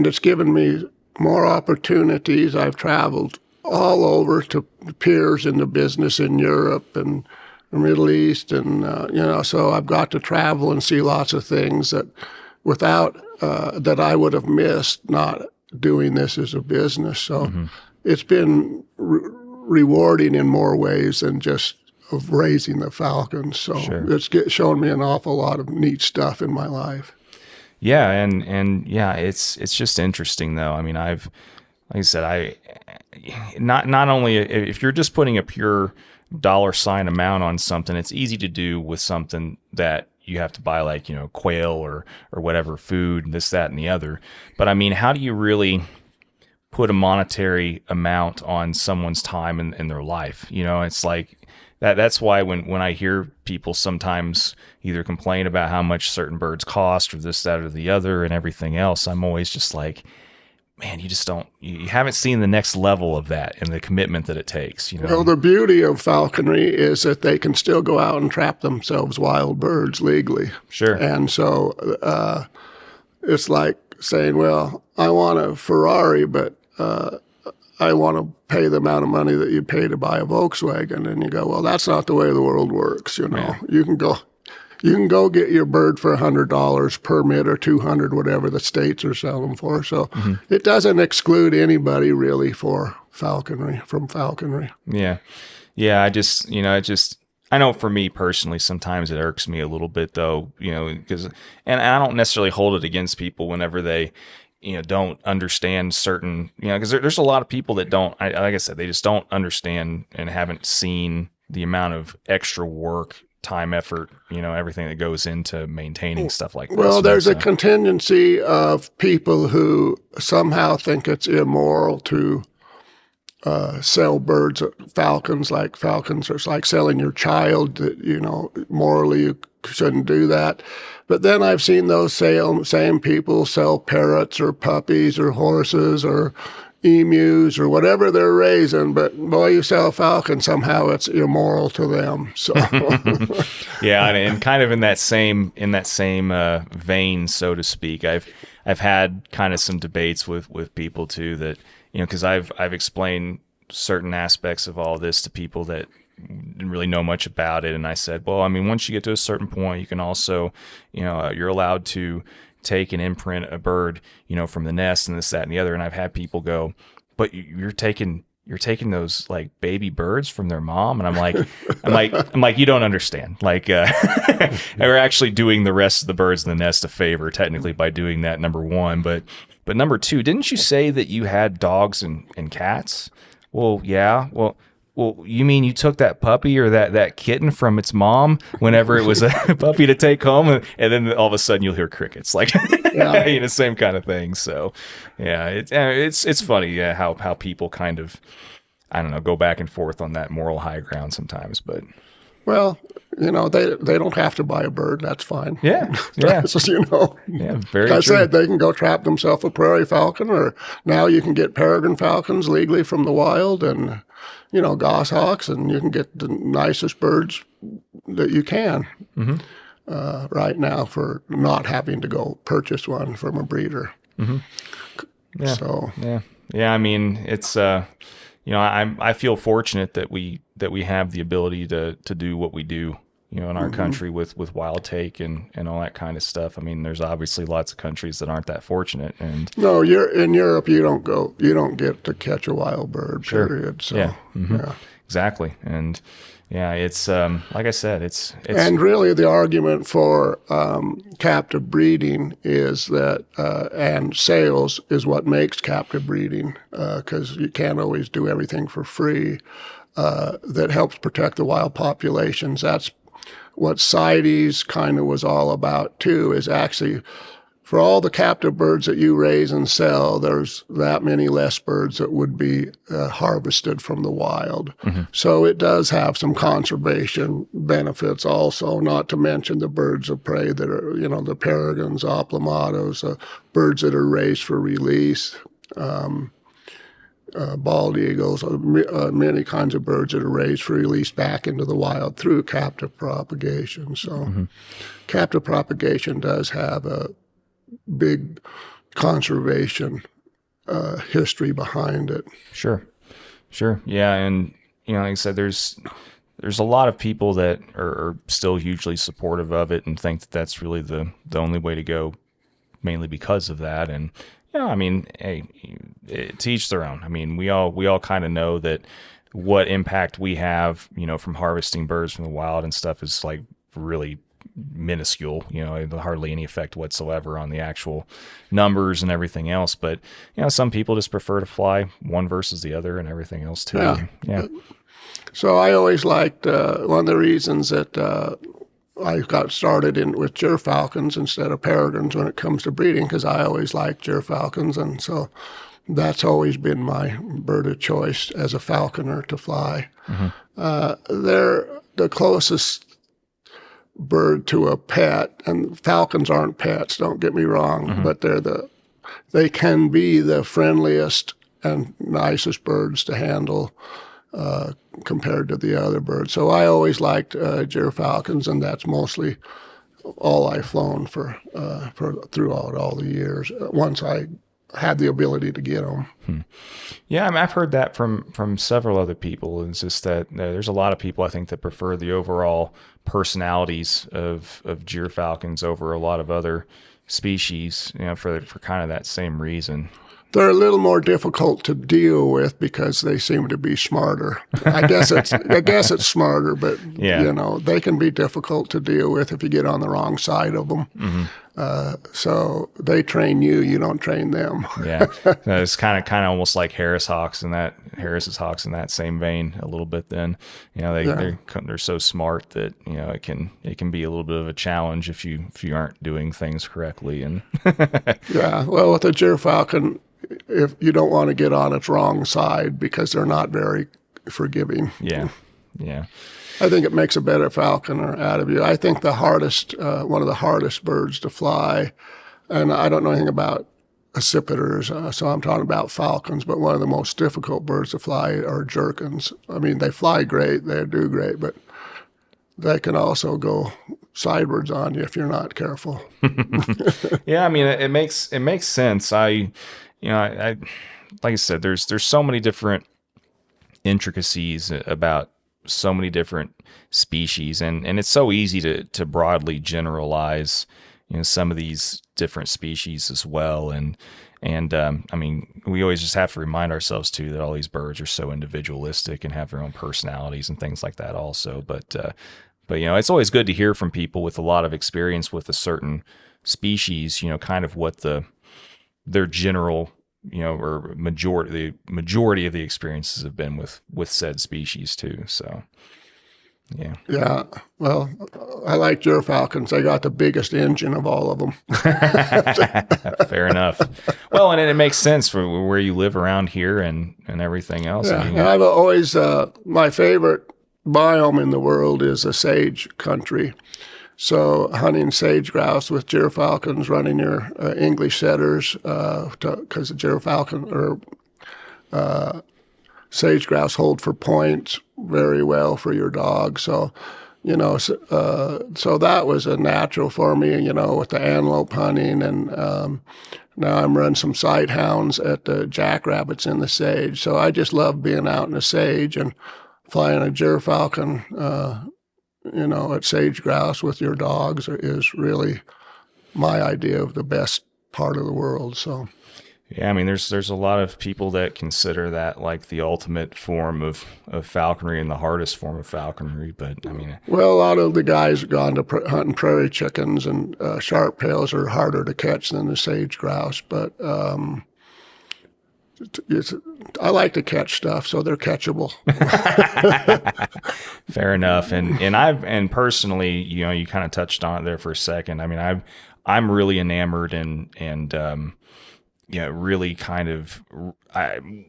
it's given me more opportunities. I've traveled all over to peers in the business in Europe and the Middle East, and so I've got to travel and see lots of things that that I would have missed not doing this as a business. So it's been rewarding in more ways than just of raising the falcons. So it's shown me an awful lot of neat stuff in my life. Yeah, and it's just interesting though. Like I said, not only if you're just putting a pure dollar sign amount on something, it's easy to do with something that you have to buy, like, quail or whatever food, this, that, and the other. But how do you really put a monetary amount on someone's time in their life? It's like that's why when I hear people sometimes either complain about how much certain birds cost or this, that, or the other and everything else, I'm always just like, man, you haven't seen the next level of that and the commitment that it takes. Well, the beauty of falconry is that they can still go out and trap themselves wild birds legally. Sure. And so it's like saying, well, I want a Ferrari, but I want to pay the amount of money that you pay to buy a Volkswagen. And you go, well, that's not the way the world works. Yeah. You can go you can go get your bird for $100 permit or $200, whatever the states are selling for. So it doesn't exclude anybody really from falconry. Yeah. Yeah. I know for me personally, sometimes it irks me a little bit though, and I don't necessarily hold it against people whenever they, don't understand certain, because there's a lot of people that don't, like I said, they just don't understand and haven't seen the amount of extra work, time, effort, everything that goes into maintaining stuff like this. Well, there's a contingency of people who somehow think it's immoral to sell birds, falcons. Like falcons are like selling your child, that, morally you shouldn't do that. But then I've seen those same people sell parrots or puppies or horses or emus or whatever they're raising. But boy, you sell a falcon, somehow it's immoral to them. So yeah, and kind of in that same vein, so to speak, I've had kind of some debates with people too that, because I've explained certain aspects of all this to people that didn't really know much about it, and I said, well, I mean, once you get to a certain point, you can also, you're allowed to take and imprint a bird, from the nest and this, that, and the other. And I've had people go, but you're taking those like baby birds from their mom, and I'm like, you don't understand. Like, we're actually doing the rest of the birds in the nest a favor, technically, by doing that. Number one, but number two, didn't you say that you had dogs and cats? Well, yeah. Well, you mean you took that puppy or that kitten from its mom whenever it was a puppy to take home, and then all of a sudden you'll hear crickets, like same kind of thing. So, yeah, it's funny, how people kind of, I don't know, go back and forth on that moral high ground sometimes, but. Well, they don't have to buy a bird. That's fine. Yeah. Yeah, very like I true. said, they can go trap themselves a prairie falcon, or now you can get peregrine falcons legally from the wild, and goshawks, and you can get the nicest birds that you can right now for not having to go purchase one from a breeder. Yeah. So yeah. I mean, it's I feel fortunate that we have the ability to do what we do, in our country with wild take and all that kind of stuff. I mean, there's obviously lots of countries that aren't that fortunate. And no, in Europe, you don't get to catch a wild bird, period. So, yeah. Exactly. And yeah, it's, like I said, it's, and really the argument for, captive breeding is that, and sales is what makes captive breeding, cause you can't always do everything for free, that helps protect the wild populations. That's what CITES kind of was all about too, is actually for all the captive birds that you raise and sell, there's that many less birds that would be harvested from the wild. So it does have some conservation benefits also, not to mention the birds of prey that are, the peregrines, oplomatos, birds that are raised for release, bald eagles, many kinds of birds that are raised for release back into the wild through captive propagation. So captive propagation does have a big conservation history behind it. Sure. Yeah, and like I said, there's a lot of people that are still hugely supportive of it and think that that's really the only way to go, mainly because of that. And I mean, hey, to each their own. I mean, we all kind of know that what impact we have, from harvesting birds from the wild and stuff is like really minuscule, hardly any effect whatsoever on the actual numbers and everything else. But, some people just prefer to fly one versus the other and everything else too. Yeah. So I always liked, one of the reasons that I got started with gyrfalcons instead of peregrines when it comes to breeding, because I always liked gyrfalcons, and so that's always been my bird of choice as a falconer to fly. They're the closest bird to a pet, and falcons aren't pets, don't get me wrong, but they can be the friendliest and nicest birds to handle compared to the other birds. So I always liked gyrfalcons, and that's mostly all I've flown for throughout all the years. Once I had the ability to get them. Yeah, I mean, I've heard that from several other people. It's just that there's a lot of people, I think, that prefer the overall personalities of gyrfalcons over a lot of other species, for kind of that same reason. They're a little more difficult to deal with because they seem to be smarter. I guess it's smarter, but they can be difficult to deal with if you get on the wrong side of them. Mm-hmm. So they train you; you don't train them. Yeah, it's kind of almost like Harris's hawks in that same vein a little bit. Then they're so smart that it can be a little bit of a challenge if you aren't doing things correctly. And yeah, well, with a gyrfalcon, if you don't want to get on its wrong side because they're not very forgiving. Yeah. I think it makes a better falconer out of you. I think one of the hardest birds to fly, and I don't know anything about accipiters, so I'm talking about falcons, but one of the most difficult birds to fly are jerkins. I mean, they fly great, they do great, but they can also go sidewards on you if you're not careful. Yeah, I mean, it makes sense. I like I said, there's so many different intricacies about so many different species, and it's so easy to broadly generalize some of these different species as well. And I mean, we always just have to remind ourselves too that all these birds are so individualistic and have their own personalities and things like that also. But it's always good to hear from people with a lot of experience with a certain species, kind of what their general, or the majority of the experiences have been with said species too. So, yeah. Yeah. Well, I like gyrfalcons. They got the biggest engine of all of them. Fair enough. Well, and it makes sense for where you live around here and everything else. Yeah. I've always, my favorite biome in the world is the sage country. So hunting sage grouse with gyrfalcons, running your English setters, because the gyrfalcon or sage grouse hold for points very well for your dog. So, so that was a natural for me, with the antelope hunting. And now I'm running some sight hounds at the jackrabbits in the sage. So I just love being out in the sage and flying a gyrfalcon, at sage grouse with your dogs is really my idea of the best part of the world. So, yeah, I mean, there's a lot of people that consider that like the ultimate form of falconry and the hardest form of falconry. But I mean, well, a lot of the guys have gone to hunting prairie chickens, and sharp tails are harder to catch than the sage grouse. But I like to catch stuff, so they're catchable. Fair enough. And personally, you kind of touched on it there for a second. I mean, I'm really enamored and really kind of one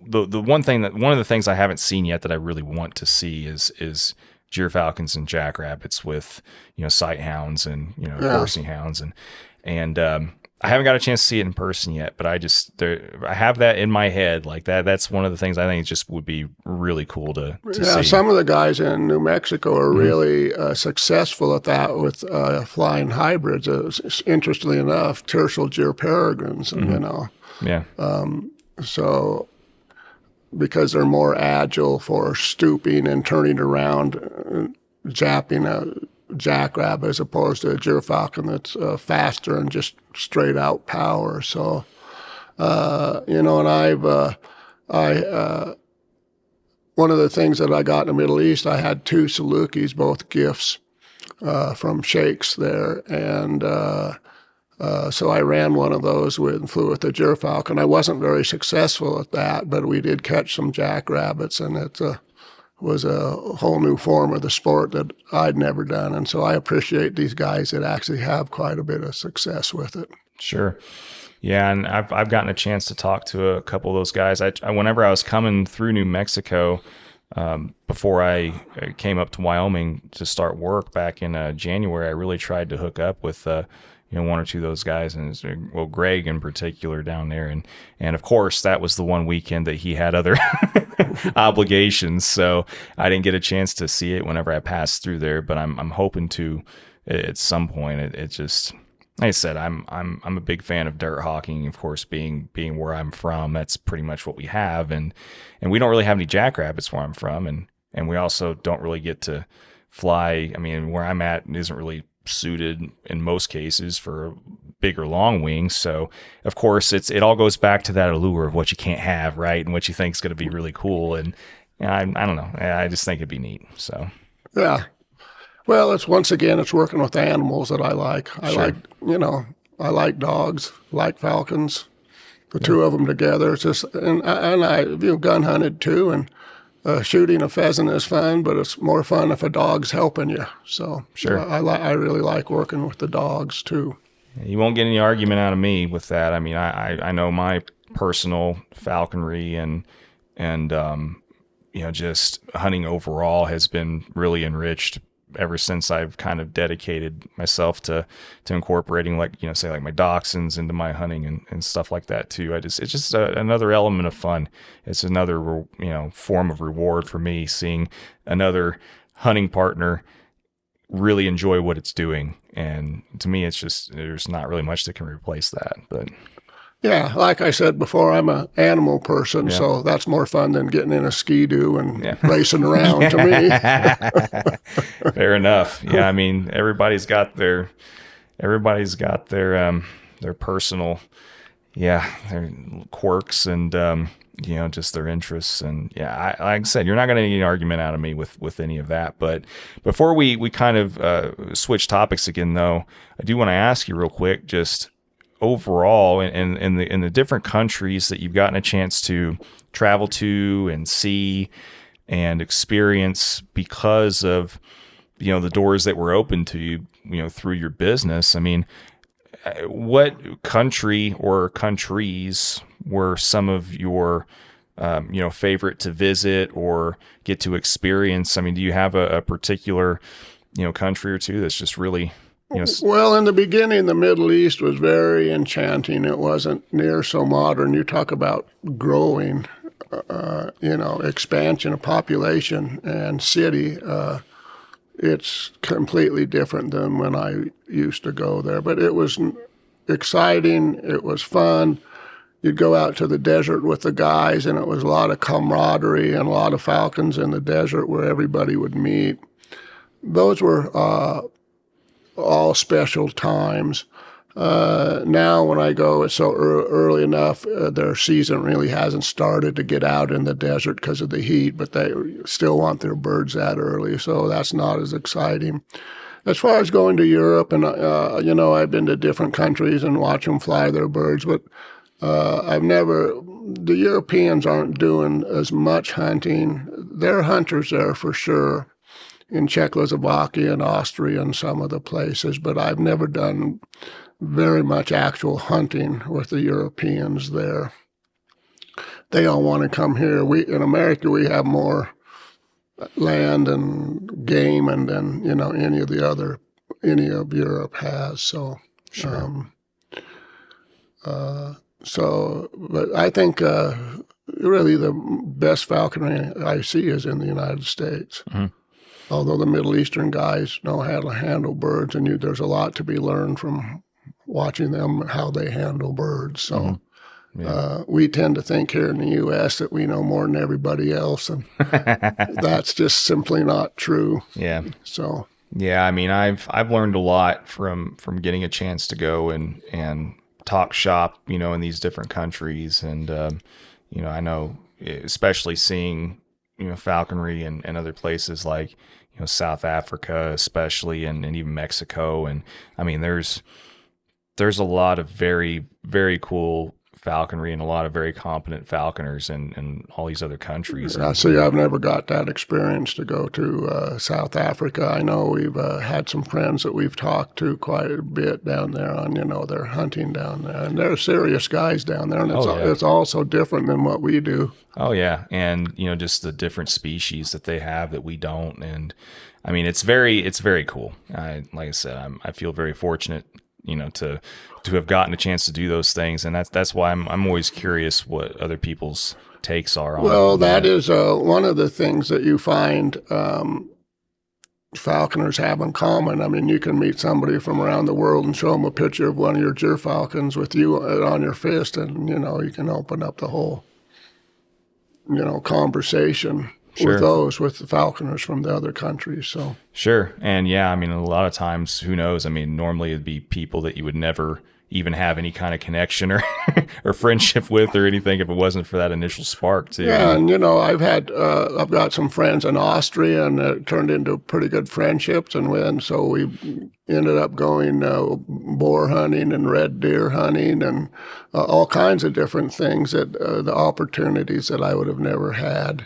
of the things I haven't seen yet that I really want to see is gyrfalcons and jackrabbits with sight hounds and coursing hounds and I haven't got a chance to see it in person yet, but I have that in my head. Like that's one of the things I think just would be really cool to see. Some of the guys in New Mexico are really successful at that with flying hybrids. Interestingly enough, tertial gyr peregrines, Yeah. So because they're more agile for stooping and turning around, japping a jackrabbit as opposed to a gyrfalcon that's faster and just straight out power. So, and one of the things that I got in the Middle East, I had 2 Salukis, both gifts from sheikhs there, and so I ran one of those and flew with the gyrfalcon. I wasn't very successful at that, but we did catch some jackrabbits, and it was a whole new form of the sport that I'd never done. And so I appreciate these guys that actually have quite a bit of success with it. Sure. Yeah, and I've gotten a chance to talk to a couple of those guys. Whenever I was coming through New Mexico, before I came up to Wyoming to start work back in January, I really tried to hook up with one or two of those guys, and Greg in particular down there, and of course that was the one weekend that he had other obligations, so I didn't get a chance to see it whenever I passed through there. But I'm hoping to at some point. like I said, I'm a big fan of dirt hawking. Of course, being where I'm from, that's pretty much what we have, and we don't really have any jackrabbits where I'm from, and we also don't really get to fly. I mean, where I'm at isn't really suited in most cases for big or long wings. So of course it all goes back to that allure of what you can't have, right? And what you think is going to be really cool. And I don't know. I just think it'd be neat. So yeah. Well, it's working with animals that I like. Sure. I like dogs, like falcons, the two of them together. It's just, and I gun hunted too, and shooting a pheasant is fun, but it's more fun if a dog's helping you. So Sure. I really like working with the dogs too. You won't get any argument out of me with that. I mean, I know my personal falconry and just hunting overall has been really enriched ever since I've kind of dedicated myself to incorporating, like, say like my dachshunds into my hunting and stuff like that too. It's just another element of fun. It's another, form of reward for me, seeing another hunting partner really enjoy what it's doing. And to me, it's just, there's not really much that can replace that, but yeah, like I said before, I'm an animal person, Yeah. so that's more fun than getting in a ski-doo and racing around to me. Fair enough. Yeah, I mean, everybody's got their personal, their quirks and just their interests. And like I said, you're not going to get any argument out of me with any of that. But before we kind of switch topics again, though, I do want to ask you real quick, just overall in the different countries that you've gotten a chance to travel to and see and experience because of the doors that were open to you through your business. I mean, what country or countries were some of your favorite to visit or get to experience? I mean, do you have a particular country or two that's just really Well, in the beginning, the Middle East was very enchanting. It wasn't near so modern. You talk about growing, expansion of population and city. It's completely different than when I used to go there. But it was exciting. It was fun. You'd go out to the desert with the guys, and it was a lot of camaraderie and a lot of falcons in the desert where everybody would meet. Those were all special times. Now when I go, it's so early enough, their season really hasn't started to get out in the desert because of the heat, but they still want their birds that early, so that's not as exciting. As far as going to Europe, and I've been to different countries and watch them fly their birds, but the Europeans aren't doing as much hunting. There are hunters there for sure, in Czechoslovakia and Austria and some of the places, but I've never done very much actual hunting with the Europeans there. They all want to come here. In America, we have more land and game than any of Europe has. So, Sure. but I think really the best falconry I see is in the United States. Mm-hmm. Although the Middle Eastern guys know how to handle birds, and there's a lot to be learned from watching them, how they handle birds. So we tend to think here in the U.S. that we know more than everybody else, and that's just simply not true. Yeah. So yeah, I mean, I've learned a lot from getting a chance to go and talk shop, in these different countries, and I know, especially seeing falconry and other places like South Africa, especially, and even Mexico, and I mean, there's a lot of very, very cool falconry and a lot of very competent falconers in all these other countries. See, I've never got that experience to go to South Africa. I know we've had some friends that we've talked to quite a bit down there on, their hunting down there. And they're serious guys down there, and it's also different than what we do. Oh, yeah. And, just the different species that they have that we don't. And, I mean, it's very cool. Like I said, I feel very fortunate, to have gotten a chance to do those things, and that's why I'm always curious what other people's takes are on. Well, that is one of the things that you find falconers have in common. I mean, you can meet somebody from around the world and show them a picture of one of your gyrfalcons with you on your fist, and, you can open up the whole, conversation with the falconers from the other countries. So sure. And yeah, I mean, a lot of times, who knows? I mean, normally it'd be people that you would never even have any kind of connection or or friendship with or anything if it wasn't for that initial spark too. Yeah, and I've got some friends in Austria, and it turned into pretty good friendships, and so we ended up going boar hunting and red deer hunting and all kinds of different things that the opportunities that I would have never had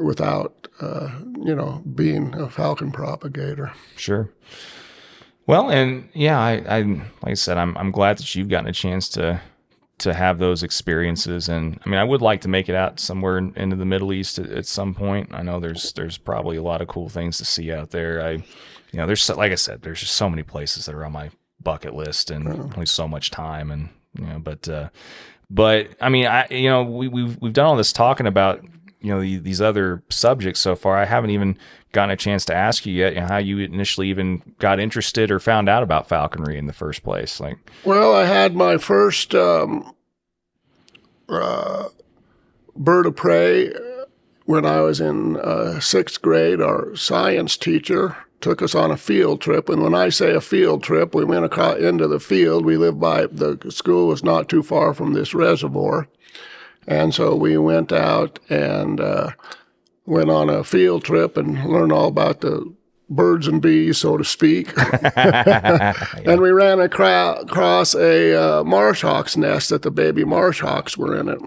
without being a falcon propagator. Sure. Well, and yeah, I like I said, I'm glad that you've gotten a chance to have those experiences, and I mean, I would like to make it out somewhere into the Middle East at some point. I know there's probably a lot of cool things to see out there. There's like I said, there's just so many places that are on my bucket list, and only so much time, and but I mean, we've done all this talking about these other subjects so far. I haven't even gotten a chance to ask you yet how you initially even got interested or found out about falconry in the first place. Well, I had my first bird of prey when I was in sixth grade. Our science teacher took us on a field trip, and when I say a field trip, we went across into the field. We lived the school was not too far from this reservoir. And so we went out and went on a field trip and learned all about the birds and bees, so to speak. And we ran across a marsh hawk's nest that the baby marsh hawks were in it.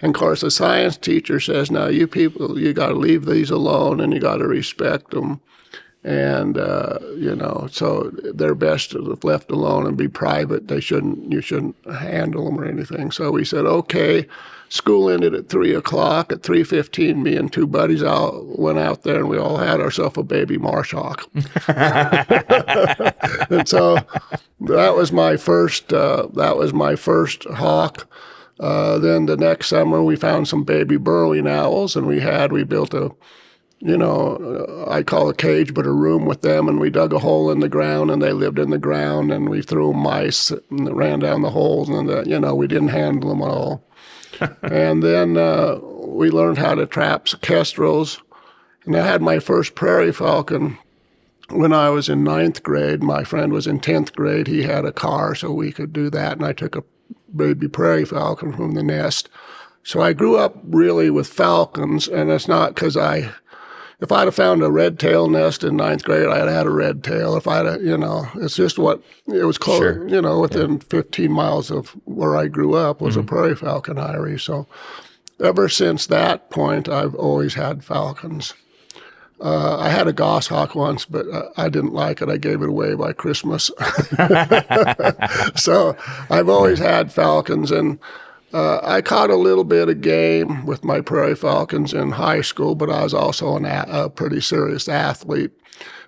And of course, the science teacher says, now you people, you got to leave these alone and you got to respect them. And, so they're best if left alone and be private. You shouldn't handle them or anything. So we said, okay. School ended at 3:00. At 3:15, me and two buddies went out there, and we all had ourselves a baby marsh hawk. And so that was my first hawk. Then the next summer, we found some baby burrowing owls, and we built a, I call a cage, but a room with them, and we dug a hole in the ground, and they lived in the ground, and we threw mice and ran down the holes, and we didn't handle them at all. And then we learned how to trap kestrels. And I had my first prairie falcon when I was in 9th grade. My friend was in 10th grade. He had a car, so we could do that. And I took a baby prairie falcon from the nest. So I grew up really with falcons, and it's not because if I'd have found a red tail nest in 9th grade, I'd have had a red tail. If I'd have, it's just it was close, sure. Within 15 miles of where I grew up was a prairie falcon eyrie. So ever since that point, I've always had falcons. I had a goshawk once, but I didn't like it. I gave it away by Christmas. So I've always had falcons, and I caught a little bit of game with my prairie falcons in high school, but I was also a pretty serious athlete,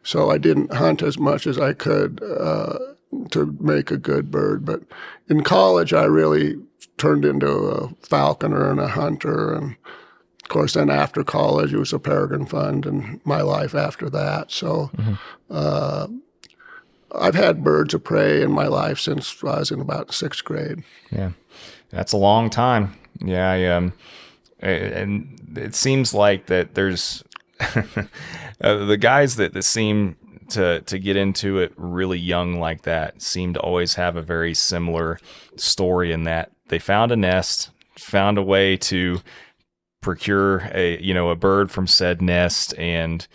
so I didn't hunt as much as I could to make a good bird. But in college, I really turned into a falconer and a hunter, and of course, then after college, it was a Peregrine Fund and my life after that. So I've had birds of prey in my life since I was in about 6th grade. Yeah. That's a long time. Yeah, and it seems like that there's the guys that seem to get into it really young like that seem to always have a very similar story in that they found a nest, found a way to procure a bird from said nest, and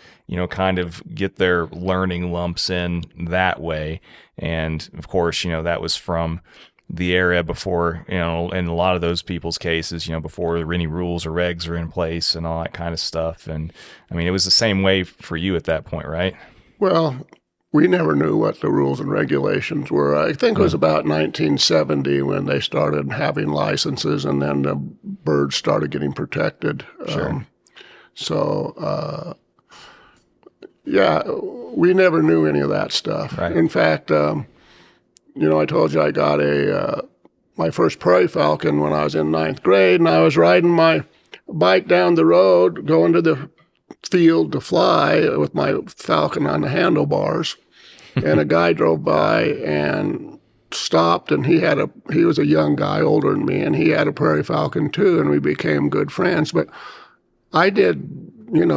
kind of get their learning lumps in that way. And of course, that was from the area before, in a lot of those people's cases, before any rules or regs are in place and all that kind of stuff. And I mean, it was the same way for you at that point, right? Well, we never knew what the rules and regulations were. I think it was about 1970 when they started having licenses, and then the birds started getting protected. Sure. We never knew any of that stuff. Right. In fact, I told you I got my first prairie falcon when I was in 9th grade, and I was riding my bike down the road, going to the field to fly with my Falcon on the handlebars, and a guy drove by and stopped, and he was a young guy, older than me, and he had a prairie falcon too, and we became good friends. But I did,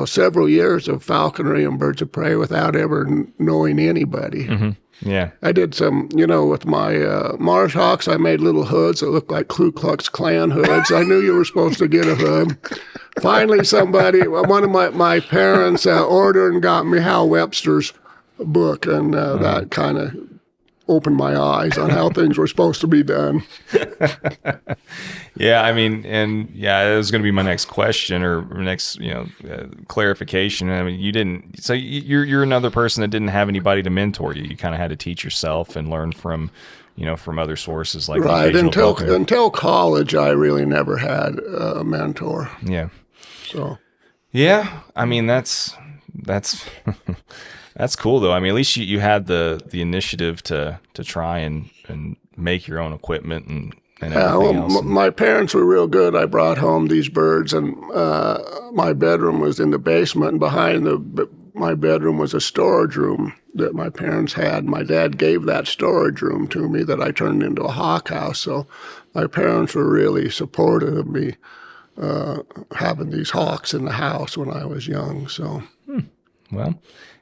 several years of falconry and birds of prey without ever knowing anybody. Mm-hmm. Yeah. I did some, with my marsh hawks, I made little hoods that looked like Ku Klux Klan hoods. I knew you were supposed to get a hood. Finally, one of my parents ordered and got me Hal Webster's book, and that kind of opened my eyes on how things were supposed to be done. Yeah, I mean, that was going to be my next question or next, clarification. I mean, you're another person that didn't have anybody to mentor you. You kind of had to teach yourself and learn from other sources like right. Until college, I really never had a mentor. Yeah. So. Yeah, I mean that's that's cool though. I mean, at least you had the initiative to try and make your own equipment and everything else. My parents were real good. I brought home these birds, and my bedroom was in the basement, and behind my bedroom was a storage room that my parents had. My dad gave that storage room to me that I turned into a hawk house. So my parents were really supportive of me having these hawks in the house when I was young. So, Well,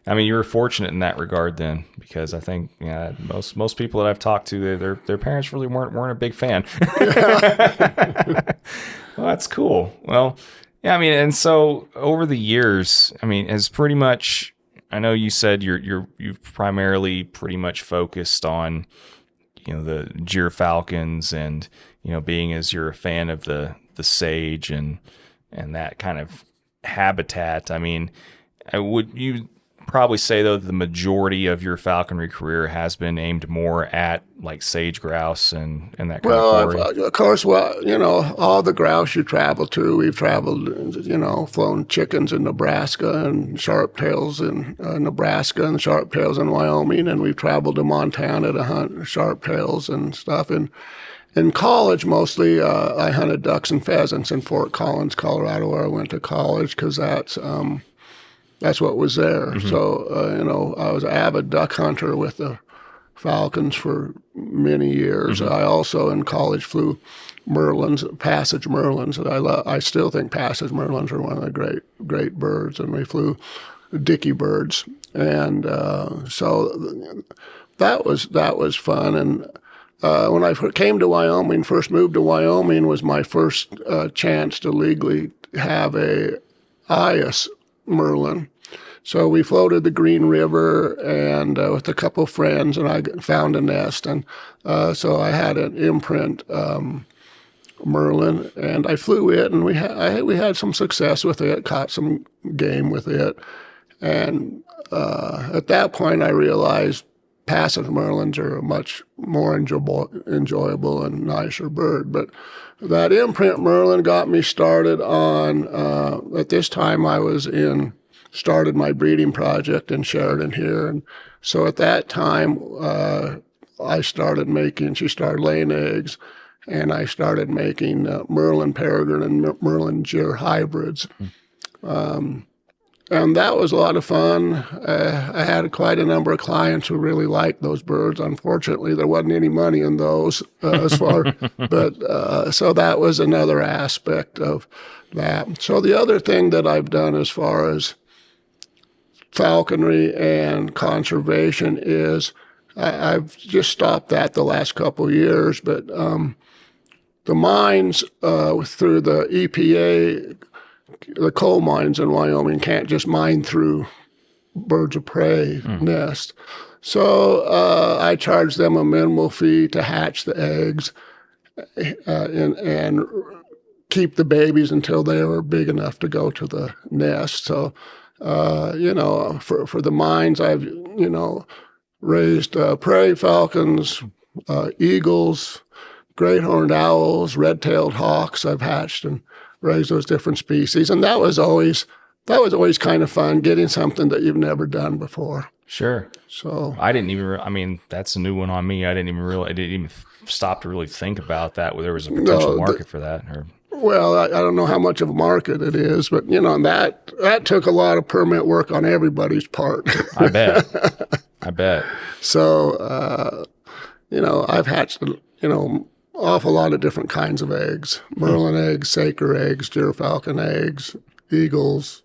I mean, you were fortunate in that regard then, because I think most people that I've talked to, their parents really weren't a big fan. Well, that's cool. Well, yeah, I mean, and so over the years, I mean, has pretty much, I know you said you've primarily pretty much focused on, the gyrfalcons and, being as you're a fan of the sage and that kind of habitat. I mean, would you probably say though the majority of your falconry career has been aimed more at like sage grouse and that kind of quarry? Of course, all the grouse you travel to, we've traveled, flown chickens in Nebraska and sharptails in Nebraska and sharptails in Wyoming, and we've traveled to Montana to hunt sharptails and stuff. And in college, mostly, I hunted ducks and pheasants in Fort Collins, Colorado, where I went to college, because that's what was there. Mm-hmm. So, I was an avid duck hunter with the falcons for many years. Mm-hmm. I also, in college, flew merlins, passage merlins. I still think passage merlins are one of the great birds, and we flew dickey birds. And so that was fun. And when I came to Wyoming, first moved to Wyoming, was my first chance to legally have a IAS merlin. So we floated the Green River and with a couple friends, and I found a nest. And so I had an imprint merlin, and I flew it, and we had some success with it, caught some game with it. And at that point, I realized passive merlins are a much more enjoyable and nicer bird. But that imprint merlin got me started on, at this time I was started my breeding project in Sheridan here. And so at that time, she started laying eggs, and I started making Merlin Peregrine and Merlin Gyr hybrids. And that was a lot of fun. I had quite a number of clients who really liked those birds. Unfortunately, there wasn't any money in those so that was another aspect of that. So the other thing that I've done as far as falconry and conservation is I've just stopped that the last couple of years, but the mines through the EPA, the coal mines in Wyoming can't just mine through birds of prey nest. So I charge them a minimal fee to hatch the eggs and keep the babies until they were big enough to go to the nest. So, for the mines, I've, raised prairie falcons, eagles, great horned owls, red-tailed hawks. I've hatched and raised those different species. And that was always kind of fun, getting something that you've never done before. Sure. So I didn't even, that's a new one on me. I didn't even stop to really think about that, where there was a potential market for that. Well, I don't know how much of a market it is, but that took a lot of permit work on everybody's part. I bet. I bet. So, I've hatched, awful lot of different kinds of eggs: Merlin eggs, Saker eggs, gyrfalcon eggs, eagles,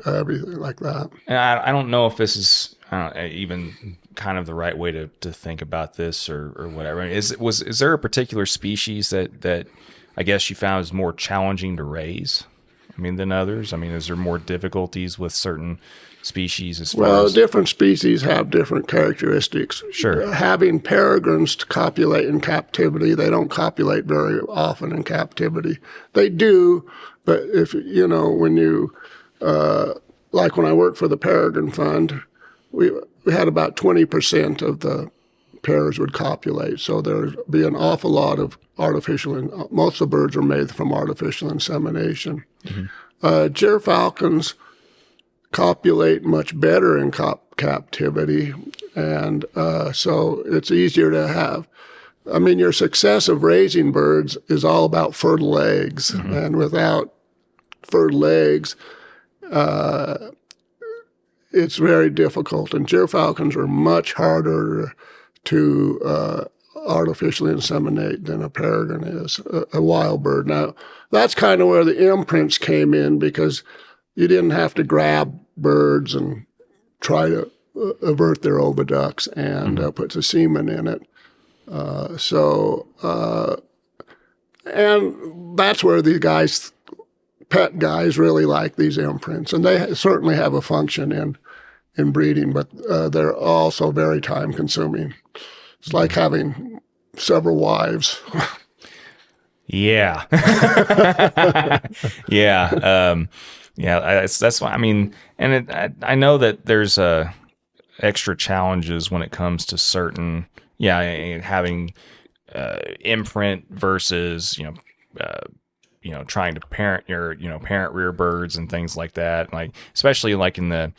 everything like that. And I don't know if this is even kind of the right way to think about this or whatever. I mean, is there a particular species that I guess you found is more challenging to raise? I mean, than others? I mean, is there more difficulties with certain species as far as... different species have different characteristics. Sure. Having peregrines to copulate in captivity, they don't copulate very often in captivity. They do, but if, when you, like when I worked for the Peregrine Fund, we had about 20% of the pairs would copulate. So there'd be an awful lot of most of the birds are made from artificial insemination. Mm-hmm. Gyrfalcons copulate much better in captivity, and so it's easier to have. I mean, your success of raising birds is all about fertile eggs, mm-hmm. and without fertile eggs, it's very difficult. And gyrfalcons are much harder to artificially inseminate than a peregrine is, a wild bird. Now, that's kind of where the imprints came in, because you didn't have to grab birds and try to avert their oviducts and mm-hmm. Mm-hmm. Put the semen in it. And that's where these guys, pet guys, really like these imprints. And they certainly have a function in breeding, but they're also very time consuming. It's like having several wives. Yeah. Yeah. That's why, I mean, and I know that there's extra challenges when it comes to certain, having imprint versus, trying to parent your, parent rear birds and things like that. Like, especially like in the,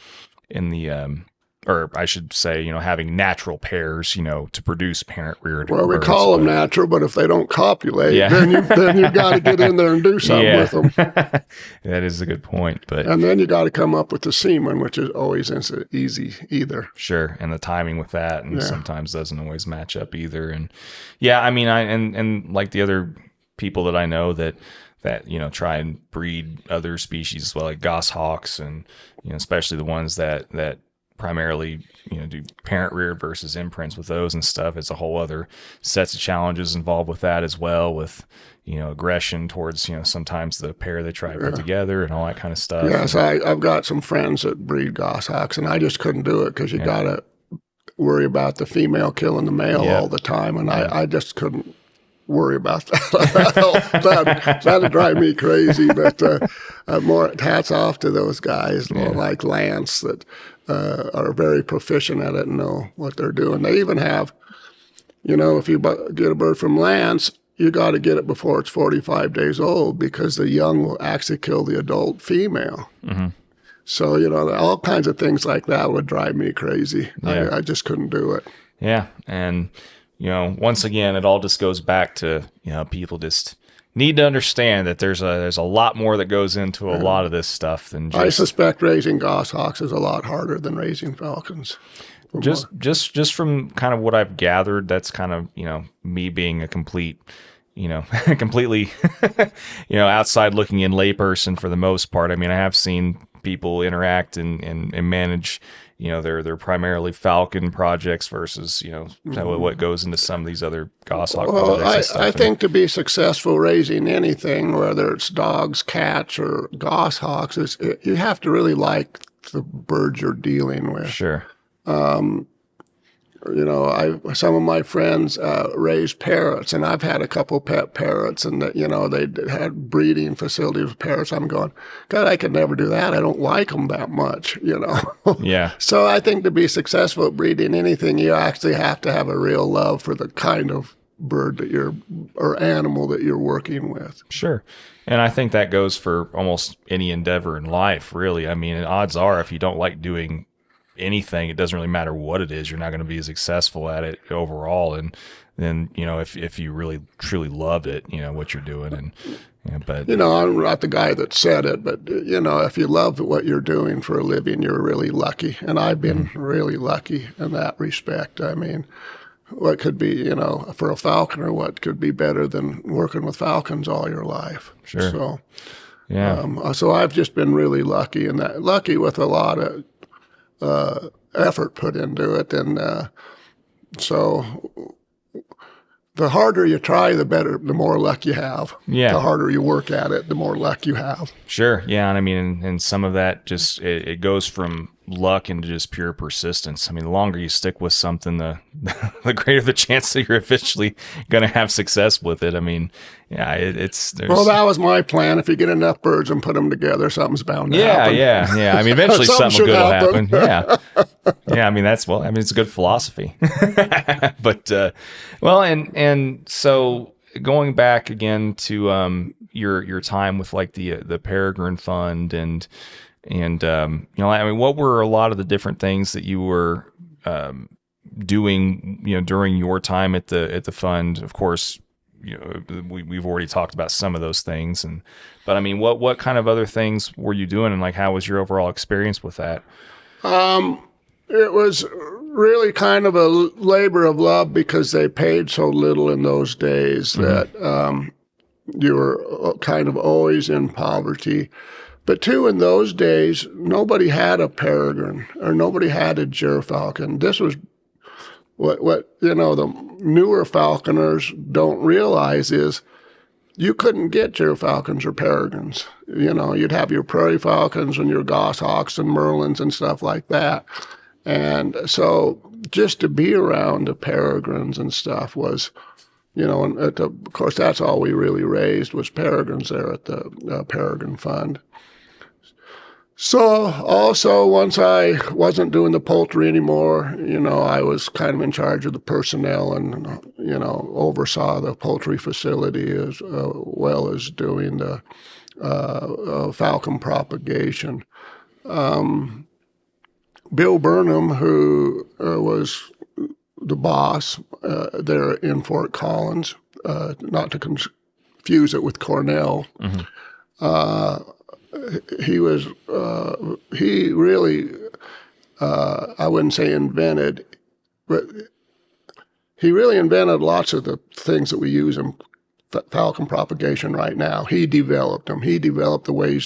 or I should say, having natural pairs, to produce parent-reared birds. Well, we call them natural, but if they don't copulate, then you've got to get in there and do something with them. That is a good point. And then you got to come up with the semen, which is always isn't easy either. Sure, and the timing with that, and sometimes doesn't always match up either. And I mean, and like the other people that I know that try and breed other species as well, like goshawks, and especially the ones that primarily do parent reared versus imprints with those and stuff. It's a whole other sets of challenges involved with that as well, with aggression towards sometimes the pair they try to put together and all that kind of stuff. Yes, I've got some friends that breed goshawks, and I just couldn't do it because you got to worry about the female killing the male all the time, and I just couldn't worry about that. That'd drive me crazy. But more hats off to those guys like Lance that are very proficient at it and know what they're doing. They even have, if you get a bird from Lance, you got to get it before it's 45 days old, because the young will actually kill the adult female. Mm-hmm. So, all kinds of things like that would drive me crazy. Yeah. I just couldn't do it. Yeah. And, once again, it all just goes back to, people just need to understand that there's a lot more that goes into a lot of this stuff than just... I suspect raising goshawks is a lot harder than raising falcons. Just from kind of what I've gathered, that's kind of, me being a complete, completely, outside looking in layperson for the most part. I mean, I have seen people interact and manage, they're primarily falcon projects versus, what goes into some of these other goshawk projects. I think to be successful raising anything, whether it's dogs, cats, or goshawks, you have to really like the birds you're dealing with. Sure. Some of my friends raised parrots, and I've had a couple pet parrots, and they had breeding facilities with parrots. I'm going, God, I could never do that. I don't like them that much, Yeah. So I think to be successful at breeding anything, you actually have to have a real love for the kind of bird or animal that you're working with. Sure. And I think that goes for almost any endeavor in life, really. I mean, odds are if you don't like doing anything, it doesn't really matter what it is, you're not going to be as successful at it overall. And then, if you really truly loved it, what you're doing. And, but I'm not the guy that said it, but if you love what you're doing for a living, you're really lucky. And I've been really lucky in that respect. I mean, what could be, for a falconer, what could be better than working with falcons all your life? Sure. So, yeah. So I've just been really lucky, and lucky with a lot of effort put into it. And so the harder you try, the more luck you have. Yeah. The harder you work at it, the more luck you have. Sure. Yeah. And I mean, and some of that just, it goes from luck into just pure persistence. I mean, the longer you stick with something, the greater the chance that you're eventually going to have success with it. I mean, yeah, well, that was my plan. If you get enough birds and put them together, something's bound to happen. Yeah. I mean, eventually something good will happen. Yeah. Yeah. I mean, it's a good philosophy. But, well, and so going back again to, your time with like the Peregrine Fund and, I mean, what were a lot of the different things that you were, doing, during your time at the fund? Of course, we've already talked about some of those things, but I mean, what kind of other things were you doing, and like, how was your overall experience with that? It was really kind of a labor of love because they paid so little in those days that you were kind of always in poverty. But too, in those days, nobody had a peregrine or nobody had a gyrfalcon. This was what the newer falconers don't realize is you couldn't get gyrfalcons or peregrines. You'd have your prairie falcons and your Goshawks and merlins and stuff like that. And so just to be around the peregrines and stuff was, and of course, that's all we really raised was peregrines there at the Peregrine Fund. So also, once I wasn't doing the poultry anymore, I was kind of in charge of the personnel and, oversaw the poultry facility as well as doing the falcon propagation. Bill Burnham, who was the boss there in Fort Collins, not to confuse it with Cornell, he really, I wouldn't say invented, but he really invented lots of the things that we use in falcon propagation right now. He developed them. He developed the way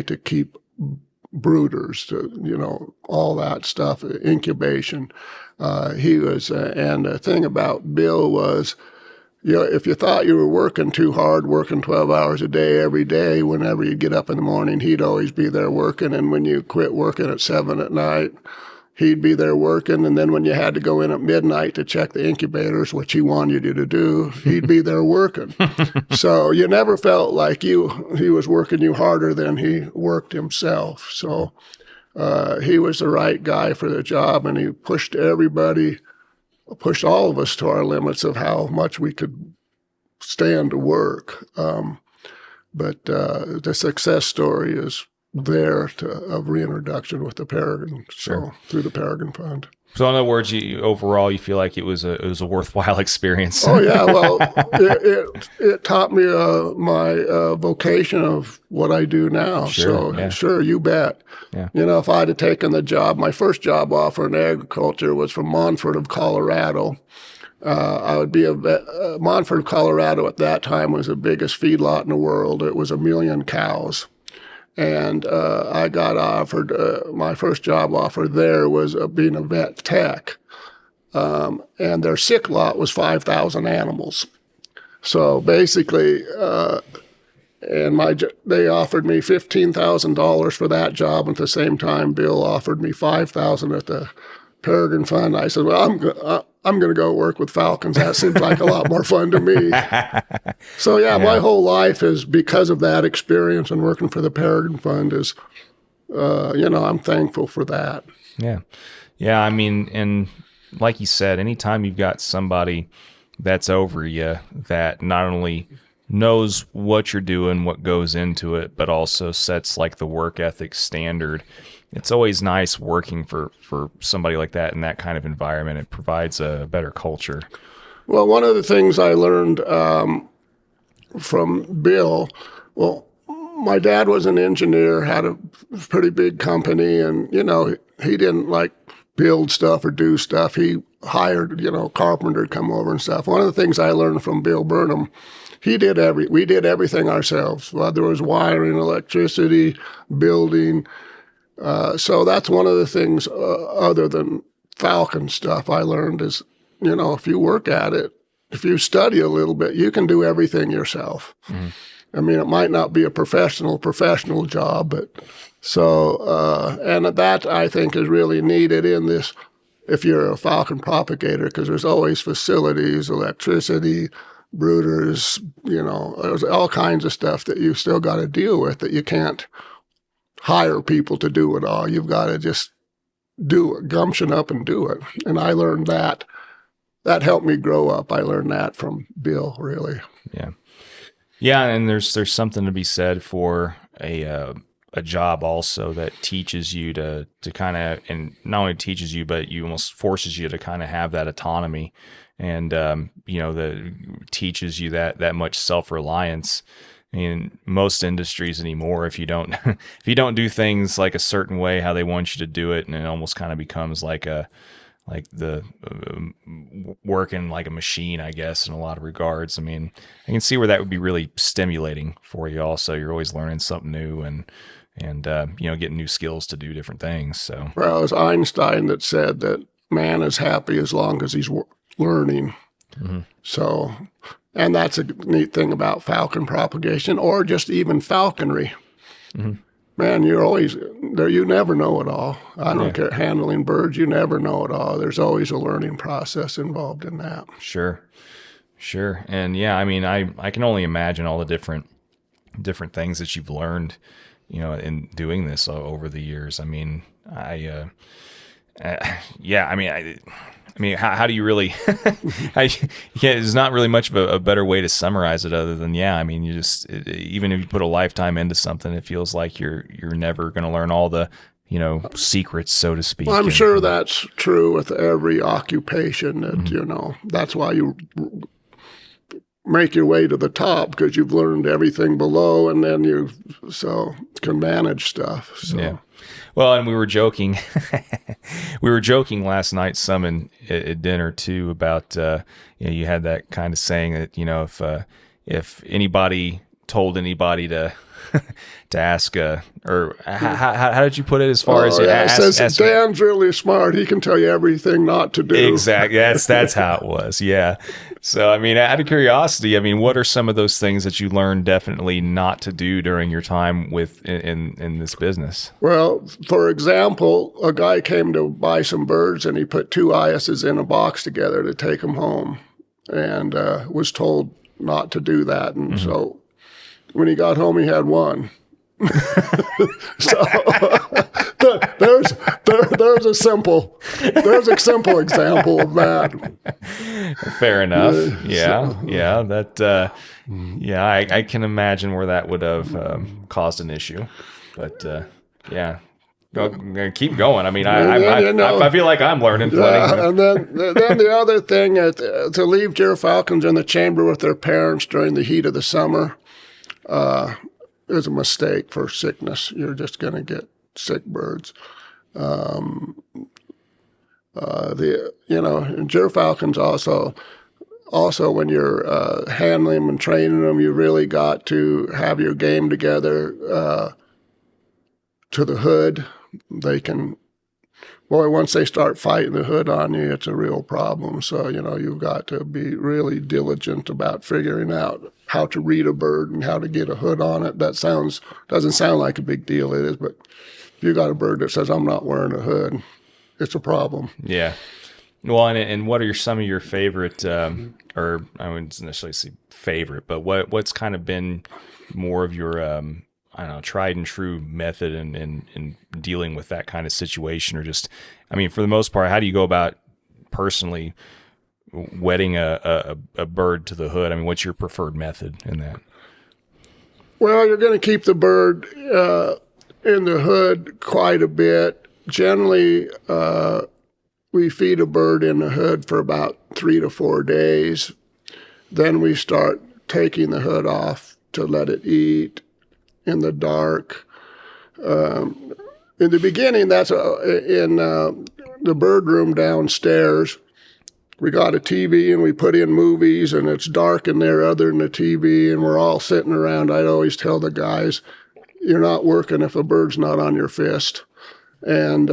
to keep brooders, all that stuff, incubation. He was, and the thing about Bill was, if you thought you were working too hard, working 12 hours a day every day, whenever you get up in the morning, he'd always be there working. And when you quit working at 7 at night, he'd be there working. And then when you had to go in at midnight to check the incubators, which he wanted you to do, he'd be there working. So you never felt like he was working you harder than he worked himself. So he was the right guy for the job, and he pushed all of us to our limits of how much we could stand to work. But the success story is there of reintroduction with the Peregrine, so through the Peregrine Fund. So in other words, overall, you feel like it was a worthwhile experience. Oh yeah, well, it taught me my vocation of what I do now. Sure, you bet. Yeah. If I'd have taken the job, my first job offer in agriculture was from Montford of Colorado. I would be Montford of Colorado at that time was the biggest feedlot in the world. It was 1 million cows. And I got offered, my first job offer there was being a vet tech. And their sick lot was 5,000 animals. So basically, they offered me $15,000 for that job. At the same time, Bill offered me $5,000 at the Peregrine Fund. I said, well, I'm going to go work with falcons. That seems like a lot more fun to me. So my whole life is because of that experience and working for the Peregrine Fund is, I'm thankful for that. Yeah. Yeah. I mean, and like you said, anytime you've got somebody that's over you that not only knows what you're doing, what goes into it, but also sets like the work ethic standard, it's always nice working for somebody like that in that kind of environment. It provides a better culture. Well, one of the things I learned from Bill, well, my dad was an engineer, had a pretty big company, and, he didn't like build stuff or do stuff. He hired, carpenter to come over and stuff. One of the things I learned from Bill Burnham, we did everything ourselves, whether it was wiring, electricity, building. So that's one of the things other than Falcon stuff I learned is, if you work at it, if you study a little bit, you can do everything yourself. Mm-hmm. I mean, it might not be a professional job, but and that I think is really needed in this, if you're a falcon propagator, because there's always facilities, electricity, brooders, there's all kinds of stuff that you've still got to deal with that you can't hire people to do it all. You've got to just do it, gumption up and do it. And I learned that. That helped me grow up. I learned that from Bill, really. Yeah. Yeah, and there's something to be said for a job also that teaches you to kind of, and not only teaches you, but you almost forces you to kind of have that autonomy, and that teaches you that much self-reliance. I mean, most industries anymore, if you don't do things like a certain way, how they want you to do it, and it almost kind of becomes like the working like a machine, I guess, in a lot of regards. I mean, I can see where that would be really stimulating for you. Also, you're always learning something new and getting new skills to do different things. So, well, it was Einstein that said that man is happy as long as he's learning. Mm-hmm. So, and that's a neat thing about falcon propagation, or just even falconry. Mm-hmm. Man, you're always there. You never know it all. I don't care. Handling birds, you never know it all. There's always a learning process involved in that. Sure. And yeah, I mean, I can only imagine all the different things that you've learned, in doing this over the years. I mean, how do you really? There's not really much of a better way to summarize it other than you just even if you put a lifetime into something, it feels like you're never going to learn all the secrets, so to speak. Well, I'm sure that's true with every occupation. That mm-hmm. That's why you make your way to the top, because you've learned everything below, and then you can manage stuff. So. Yeah. Well, and we were joking last night some at dinner too about you had that kind of saying that if anybody told anybody to ask or how did you put it as far as says Dan's really smart, he can tell you everything not to do. Exactly, that's how it was. Yeah. So, I mean, out of curiosity, what are some of those things that you learned definitely not to do during your time in this business? Well, for example, a guy came to buy some birds, and he put 2 eyases in a box together to take them home, and was told not to do that. And mm-hmm. So when he got home, he had 1. So there's a simple example of that. Fair enough. I can imagine where that would have caused an issue, but keep going. I mean, I feel like I'm learning plenty. Yeah, and then the other thing to leave gyrfalcons in the chamber with their parents during the heat of the summer is a mistake for sickness. You're just going to get sick birds. Gyrfalcons also when you're handling them and training them, you really got to have your game together to the hood. Once they start fighting the hood on you, it's a real problem. So, you've got to be really diligent about figuring out how to read a bird and how to get a hood on it. That doesn't sound like a big deal. It is, but if you got a bird that says, I'm not wearing a hood, it's a problem. Yeah. Well, and what are some of your favorite, or I wouldn't necessarily say favorite, but what's kind of been more of your, tried and true method in dealing with that kind of situation? Or just, for the most part, how do you go about personally wedding a bird to the hood? What's your preferred method in that? Well, you're going to keep the bird in the hood quite a bit. Generally, we feed a bird in the hood for about 3 to 4 days. Then we start taking the hood off to let it eat in the dark. In the beginning, that's in the bird room downstairs. We got a TV and we put in movies, and it's dark in there other than the TV, and we're all sitting around. I'd always tell the guys, you're not working if a bird's not on your fist. And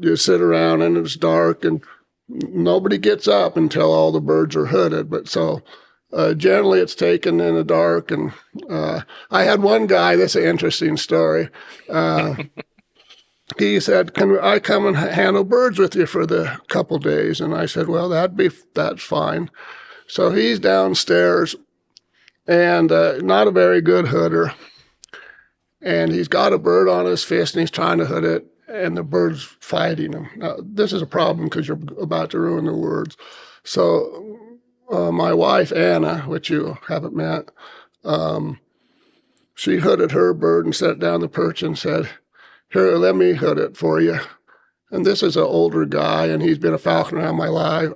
you sit around and it's dark and nobody gets up until all the birds are hooded. But so generally it's taken in the dark. And I had one guy, this is an interesting story. He said, can I come and handle birds with you for the couple days? And I said, well, that's fine. So he's downstairs and not a very good hooder. And he's got a bird on his fist and he's trying to hood it. And the bird's fighting him. Now, this is a problem because you're about to ruin the words. So my wife, Anna, which you haven't met, she hooded her bird and set down the perch and said, here, let me hood it for you. And this is an older guy, and he's been a falconer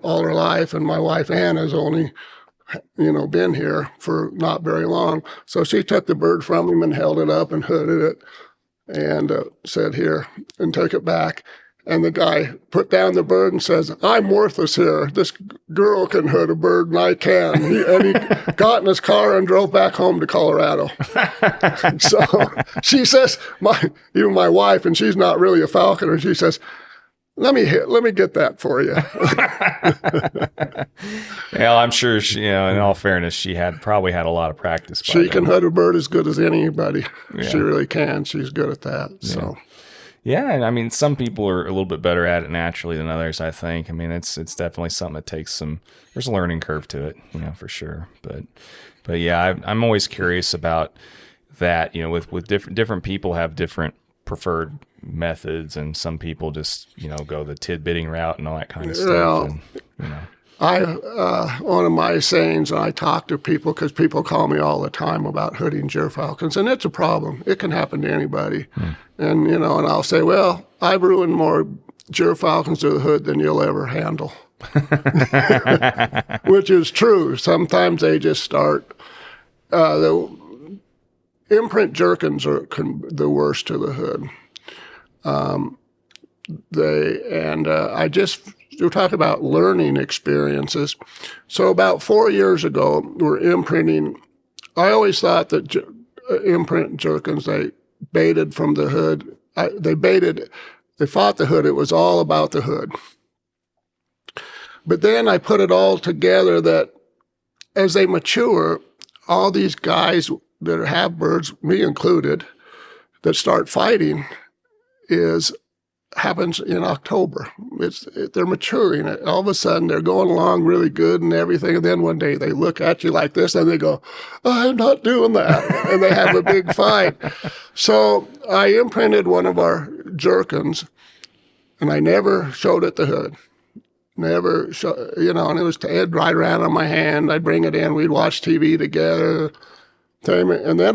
all her life, and my wife, Anna's only been here for not very long. So she took the bird from him and held it up and hooded it. And said, here, and took it back. And the guy put down the bird and says, I'm worthless here. This girl can hood a bird and I can. And he got in his car and drove back home to Colorado. So she says, even my wife, and she's not really a falconer, she says, let me get that for you. Well, I'm sure she, in all fairness, she probably had a lot of practice. She can hood a bird as good as anybody. Yeah. She really can. She's good at that. Yeah. So. Yeah, and I mean, some people are a little bit better at it naturally than others, I think. I mean, it's definitely something that takes there's a learning curve to it, for sure. But yeah, I'm always curious about that, with different people have different preferred methods, and some people just go the tidbitting route and all that kind of stuff. One of my sayings, I talk to people because people call me all the time about hooding gyrfalcons, and it's a problem. It can happen to anybody. And and I'll say, well, I've ruined more gyrfalcons to the hood than you'll ever handle. Which is true. Sometimes they just start the imprint jerkins are the worst to the hood. We're talking about learning experiences. So about 4 years ago, we're imprinting. I always thought that imprint jerkins, they baited from the hood. They fought the hood. It was all about the hood. But then I put it all together that as they mature, all these guys that have birds, me included, that start fighting happens in October. They're maturing. All of a sudden, they're going along really good and everything. And then one day they look at you like this and they go, I'm not doing that. And they have a big fight. So I imprinted one of our jerkins and I never showed it the hood. Never show, and it was Ed right around on my hand. I'd bring it in. We'd watch TV together. And then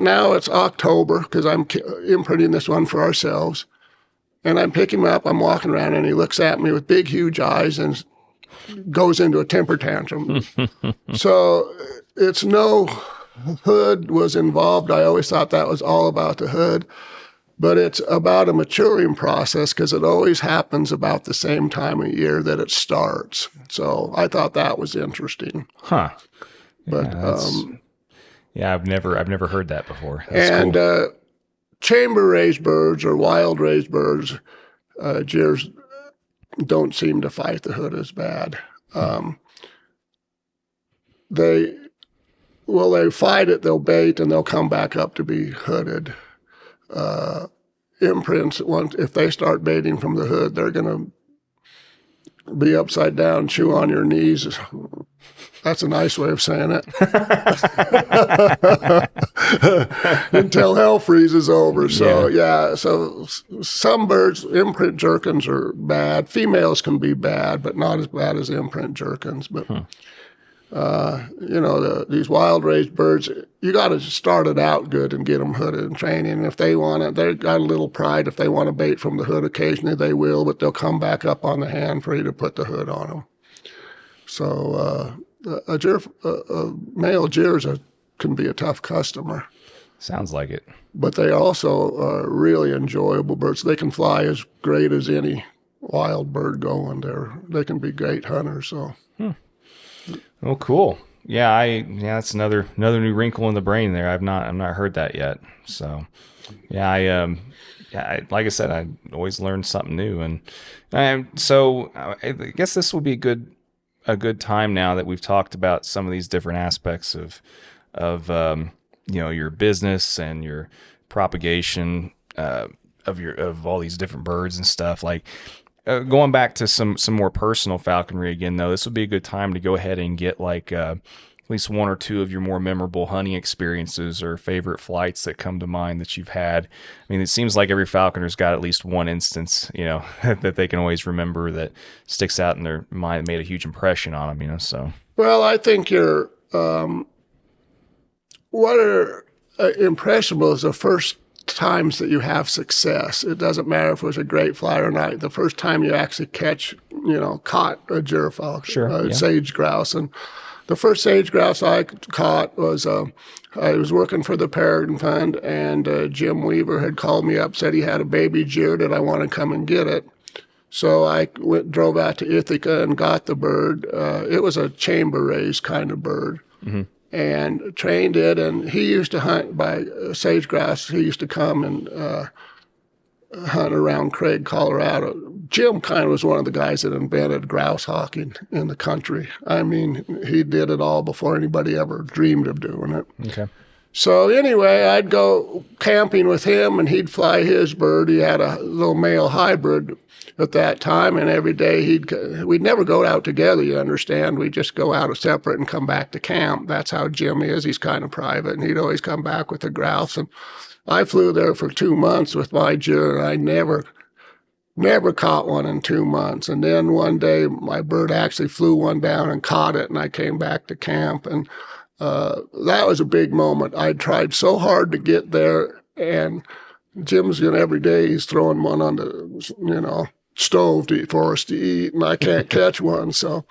now it's October because I'm imprinting this one for ourselves. And I'm picking him up, I'm walking around, and he looks at me with big, huge eyes and goes into a temper tantrum. So it's no hood was involved. I always thought that was all about the hood. But it's about a maturing process because it always happens about the same time of year that it starts. So I thought that was interesting. Huh. But I've never heard that before. That's cool. Chamber-raised birds or wild-raised birds, gyrs don't seem to fight the hood as bad. They fight it, they'll bait, and they'll come back up to be hooded. Imprints, if they start baiting from the hood, they're going to be upside down, chew on your knees. That's a nice way of saying it. Until hell freezes over. So, so some birds, imprint jerkins are bad. Females can be bad, but not as bad as imprint jerkins. But These wild raised birds, you got to start it out good and get them hooded and training. And if they want it, they've got a little pride. If they want to bait from the hood, occasionally they will, but they'll come back up on the hand for you to put the hood on them. So a male gyrs can be a tough customer. Sounds like it. But they also are really enjoyable birds. They can fly as great as any wild bird going. They can be great hunters. So. Oh, cool. Yeah, that's another new wrinkle in the brain there. I've not heard that yet. So, yeah, like I said, I always learn something new, and so I guess this will be a good time now that we've talked about some of these different aspects of your business and your propagation of all these different birds and stuff. Like going back to some more personal falconry again, though, this would be a good time to go ahead and get like at least one or two of your more memorable hunting experiences or favorite flights that come to mind that you've had. I mean, it seems like every falconer's got at least one instance, that they can always remember that sticks out in their mind, made a huge impression on them, so. Well, I think what are impressionable is the first times that you have success. It doesn't matter if it was a great fly or not. The first time you actually caught a gyrfalcon, sage grouse. And the first sage grouse I caught was, I was working for the Peregrine Fund, and Jim Weaver had called me up, said he had a baby gyr that I want to come and get it. So I drove out to Ithaca and got the bird. It was a chamber-raised kind of bird. Mm-hmm. And trained it, and he used to hunt by sage grouse. He used to come and hunt around Craig, Colorado. Jim kind of was one of the guys that invented grouse hawking in the country. I mean, he did it all before anybody ever dreamed of doing it. Okay. So anyway, I'd go camping with him, and he'd fly his bird. He had a little male hybrid at that time, and every day we'd never go out together, you understand. We'd just go out separate and come back to camp. That's how Jim is. He's kind of private, and he'd always come back with the grouse. And I flew there for 2 months with my gyr, and I never caught one in 2 months. And then one day, my bird actually flew one down and caught it, and I came back to camp. And that was a big moment. I tried so hard to get there, and Jim's every day he's throwing one on the, stove for us to eat, and I can't catch one. So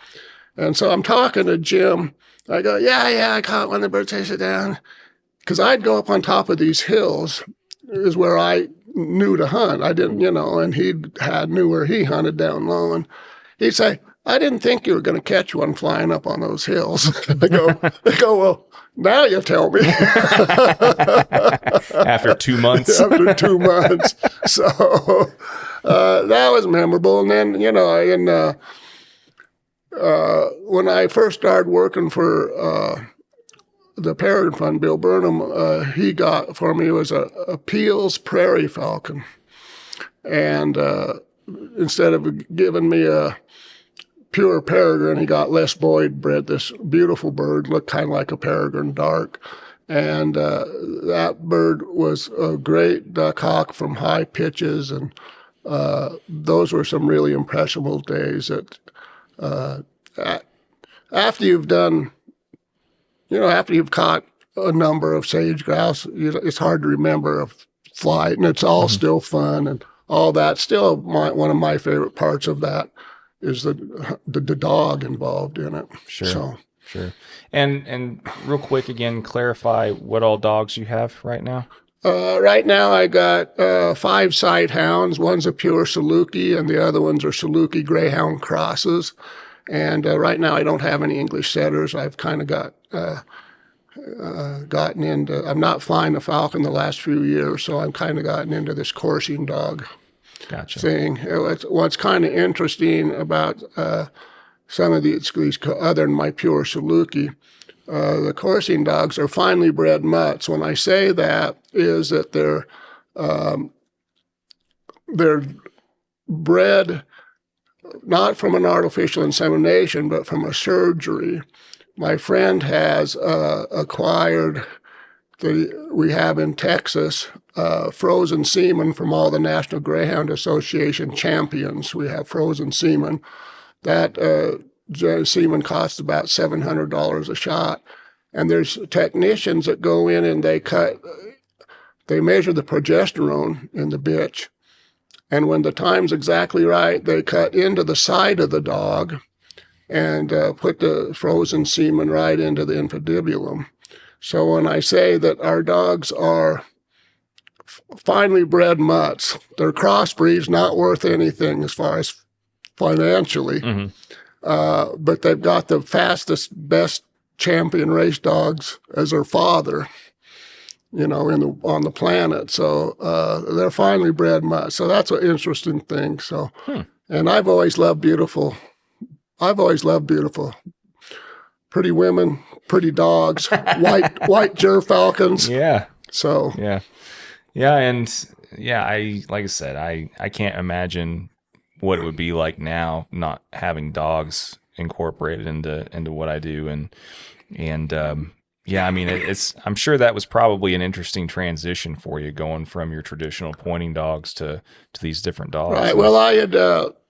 I'm talking to Jim. I go, yeah, I caught one. The bird chased it down. Because I'd go up on top of these hills is where I knew to hunt. I didn't, and he knew where he hunted down low. And he'd say, I didn't think you were going to catch one flying up on those hills. I go, well, now you tell me. After 2 months. After 2 months. So that was memorable. And then, when I first started working for the Peregrine Fund, Bill Burnham, he got for me was a Peel's Prairie Falcon. And instead of giving me a pure peregrine, he got Les Boyd bred this beautiful bird, looked kind of like a peregrine dark. And that bird was a great duck hawk from high pitches, and those were some really impressionable days. That after you've caught a number of sage grouse, it's hard to remember a flight, and it's all still fun and all that. Still, one of my favorite parts of that is the dog involved in it. Sure. And real quick again, clarify what all dogs you have right now. Right now I got 5 sight hounds. One's a pure Saluki, and the other ones are Saluki Greyhound crosses. And right now I don't have any English setters. I've kind of gotten into, I'm not flying the falcon the last few years, so I'm kind of gotten into this coursing dog thing. What's kind of interesting about some of these, other than my pure Saluki, the coursing dogs are finely bred mutts. When I say that, is that they're bred not from an artificial insemination, but from a surgery. My friend has acquired, we have in Texas, frozen semen from all the National Greyhound Association champions. We have frozen semen. That semen costs about $700 a shot. And there's technicians that go in and they measure the progesterone in the bitch. And when the time's exactly right, they cut into the side of the dog and put the frozen semen right into the infundibulum. So when I say that our dogs are finely bred mutts, they're crossbreeds, not worth anything as far as financially, but they've got the fastest, best champion race dogs as their father, on the planet. So they're finely bred mutts. So that's an interesting thing. So, and I've always loved beautiful, pretty women, pretty dogs, white gyrfalcons. Yeah. So Like I said, I can't imagine what it would be like now not having dogs incorporated into what I do, and I mean I'm sure that was probably an interesting transition for you, going from your traditional pointing dogs to these different dogs. Right. Well, I had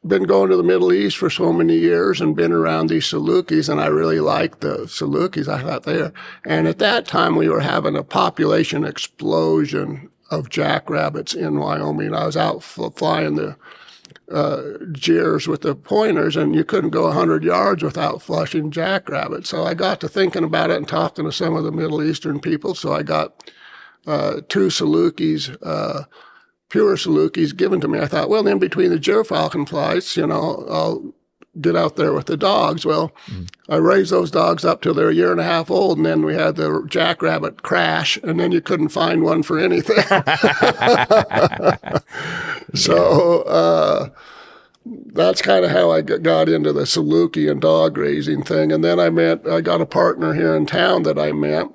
been going to the Middle East for so many years and been around these Salukis, and I really liked the Salukis. I thought and at that time we were having a population explosion of jackrabbits in Wyoming. I was out flying the gyrs with the pointers, and you couldn't go 100 yards without flushing jackrabbits. So I got to thinking about it and talking to some of the Middle Eastern people. So I got 2 Salukis, pure Salukis, given to me. I thought, well, in between the gyrfalcon flights, I'll get out there with the dogs. Well, I raised those dogs up till they're a year and a half old, and then we had the jackrabbit crash, and then you couldn't find one for anything. So that's kind of how I got into the Saluki and dog raising thing. And then I got a partner here in town that I met.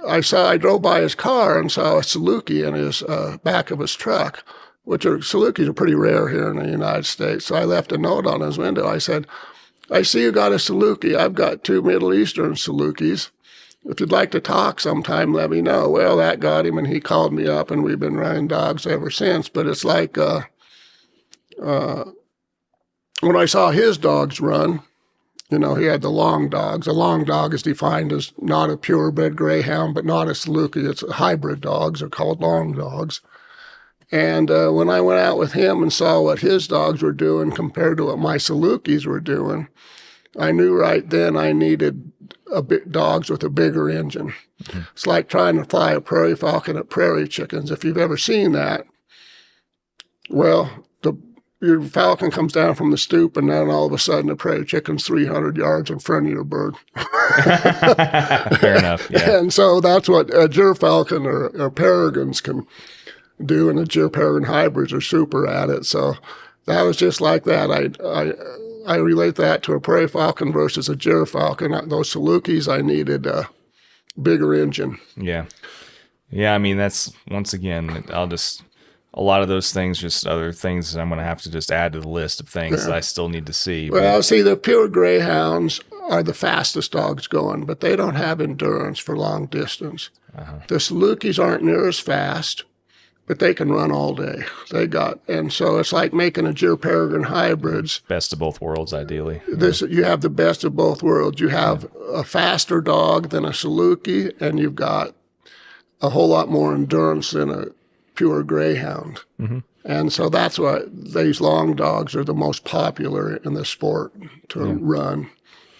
I drove by his car and saw a Saluki in his back of his truck, which Salukis are pretty rare here in the United States. So I left a note on his window. I said, I see you got a Saluki. I've got 2 Middle Eastern Salukis. If you'd like to talk sometime, let me know. Well, that got him, and he called me up, and we've been running dogs ever since. But it's like when I saw his dogs run, he had the long dogs. A long dog is defined as not a purebred greyhound, but not a Saluki. It's hybrid dogs. They're called long dogs. And when I went out with him and saw what his dogs were doing compared to what my Salukis were doing, I knew right then I needed dogs with a bigger engine. It's like trying to fly a prairie falcon at prairie chickens. If you've ever seen that, well, your falcon comes down from the stoop, and then all of a sudden the prairie chicken's 300 yards in front of your bird. Fair enough, yeah. And so that's what a gyrfalcon or peregrines can do, and the gyr-peregrine hybrids are super at it. So that was just like that. I relate that to a prairie falcon versus a gyrfalcon. Those Salukis, I needed a bigger engine. Yeah. I mean, that's, once again, a lot of those things, just other things I'm going to have to just add to the list of things that I still need to see. Well, see, the pure greyhounds are the fastest dogs going, but they don't have endurance for long distance. The Salukis aren't near as fast, but they can run all day. And so it's like making a gyr-peregrine hybrids. Best of both worlds, ideally. You have the best of both worlds. You have a faster dog than a Saluki, and you've got a whole lot more endurance than a pure greyhound. And so that's why these long dogs are the most popular in the sport to run,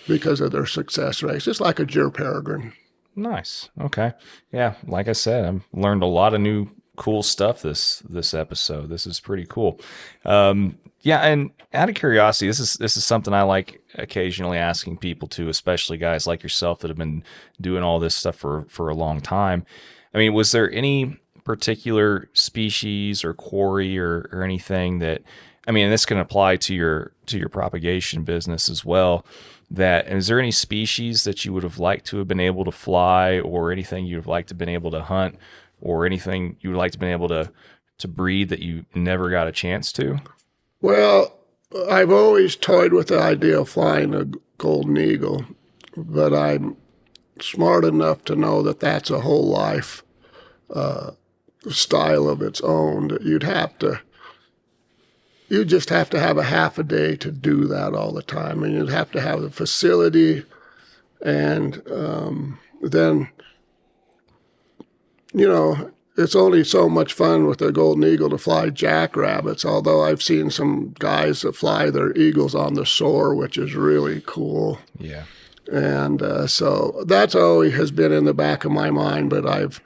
because of their success rates. It's like a gyr-peregrine. Nice. Okay. Yeah, like I said, I've learned a lot of new cool stuff this episode. This is pretty cool. And out of curiosity, this is something I like occasionally asking people to, especially guys like yourself that have been doing all this stuff for a long time. I mean, was there any particular species or quarry or anything that, I mean, this can apply to your propagation business as well, is there any species that you would have liked to have been able to fly, or anything you'd have liked to have been able to hunt, or anything you would like to have been able to breed that you never got a chance to? Well, I've always toyed with the idea of flying a golden eagle, but I'm smart enough to know that that's a whole life style of its own, that you'd have to you just have to have a half a day to do that all the time, and you'd have to have the facility, and then, it's only so much fun with a golden eagle to fly jackrabbits, although I've seen some guys that fly their eagles on the soar, which is really cool. Yeah. And so that's always has been in the back of my mind, but I've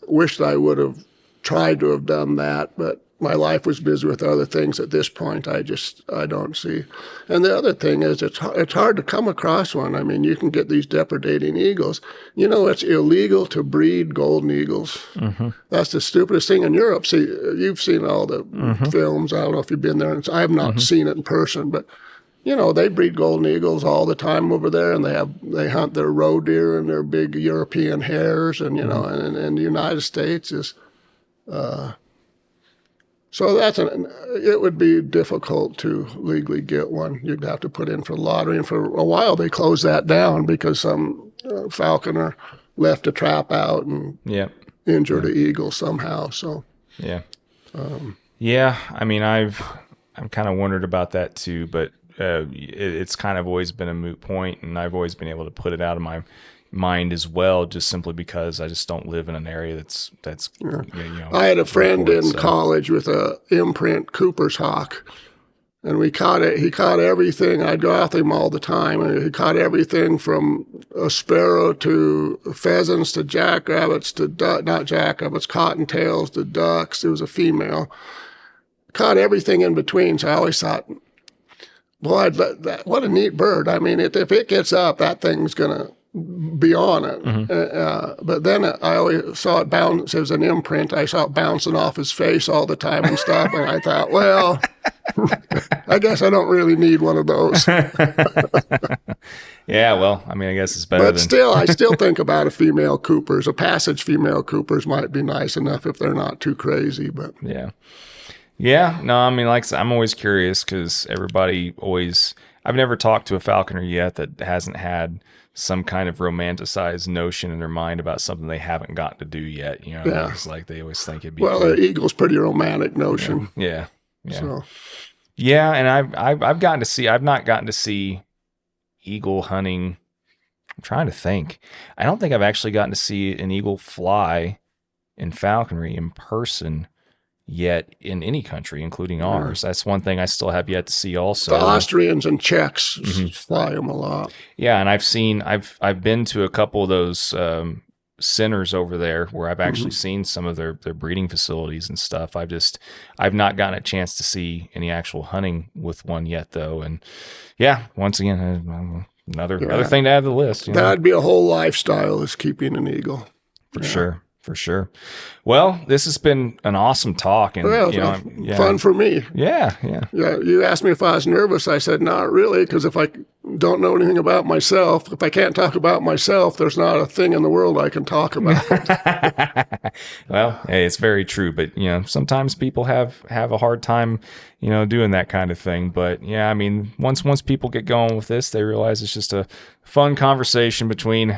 wished I would have tried to have done that, but my life was busy with other things at this point. I don't see. And the other thing is it's hard to come across one. I mean, you can get these depredating eagles. It's illegal to breed golden eagles. Mm-hmm. That's the stupidest thing in Europe. See, you've seen all the films. I don't know if you've been there. I have not seen it in person, but they breed golden eagles all the time over there, and they hunt their roe deer and their big European hares, and and the United States is. So it would be difficult to legally get one. You'd have to put in for the lottery, and for a while they closed that down because some falconer left a trap out and injured an eagle somehow. So I mean, I'm kind of wondered about that too, but it's kind of always been a moot point, and I've always been able to put it out of my mind as well, just simply because I just don't live in an area that's I had a friend in college with a imprint Cooper's hawk, and he caught everything. I'd go out with him all the time, and he caught everything from a sparrow to pheasants to jackrabbits to not jackrabbits, cottontails to ducks. It was a female. Caught everything in between, so I always thought, boy, what a neat bird. I mean, if it gets up, that thing's gonna be on it. Mm-hmm. But then I always saw it bounce. It was an imprint. I saw it bouncing off his face all the time and stuff. And I thought, well, I guess I don't really need one of those. Yeah, well, I mean, I guess it's better. But I still think about a female Cooper's. A passage female Cooper's might be nice enough if they're not too crazy. But yeah. No, I mean, like I'm always curious because everybody always. I've never talked to a falconer yet that hasn't had some kind of romanticized notion in their mind about something they haven't gotten to do yet. It's like they always think it'd be cool. The eagle's pretty romantic notion. Yeah. So. Yeah, and I've not gotten to see eagle hunting. I'm trying to think. I don't think I've actually gotten to see an eagle fly in falconry in person yet in any country, including ours. That's one thing I still have yet to see also. The Austrians and Czechs fly them a lot. Yeah, and I've been to a couple of those centers over there where I've actually seen some of their breeding facilities and stuff. I've not gotten a chance to see any actual hunting with one yet though. And yeah, once again, another thing to add to the list. That'd be a whole lifestyle, is keeping an eagle. For sure. Well, this has been an awesome talk, and fun for me. Yeah. You asked me if I was nervous. I said not really, because if I don't know anything about myself, if I can't talk about myself, there's not a thing in the world I can talk about. Well, hey, it's very true, but sometimes people have a hard time, doing that kind of thing. But yeah, I mean, once people get going with this, they realize it's just a fun conversation between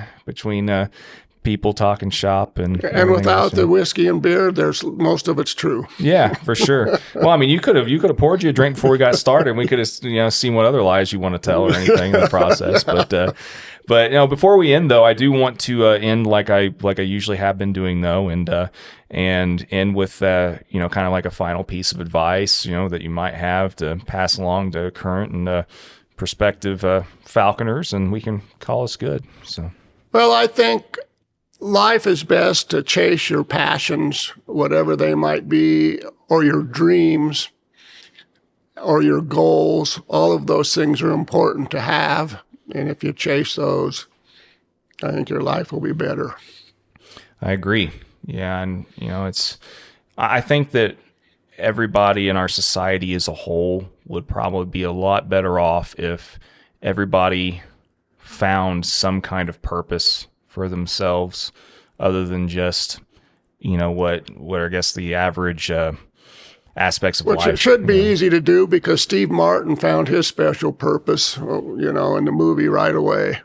people talking shop and without the whiskey and beer, there's most of it's true. Yeah, for sure. Well, I mean, you could have poured you a drink before we got started, and we could have seen what other lies you want to tell or anything in the process. But before we end though, I do want to end like I usually have been doing though, and end with kind of like a final piece of advice that you might have to pass along to current and prospective falconers, and we can call us good. So, well, I think life is best to chase your passions, whatever they might be, or your dreams, or your goals. All of those things are important to have. And if you chase those, I think your life will be better. I agree. Yeah. And, I think that everybody in our society as a whole would probably be a lot better off if everybody found some kind of purpose for themselves other than just, what I guess the average aspects of life. Which it should be easy to do because Steve Martin found his special purpose, in the movie right away.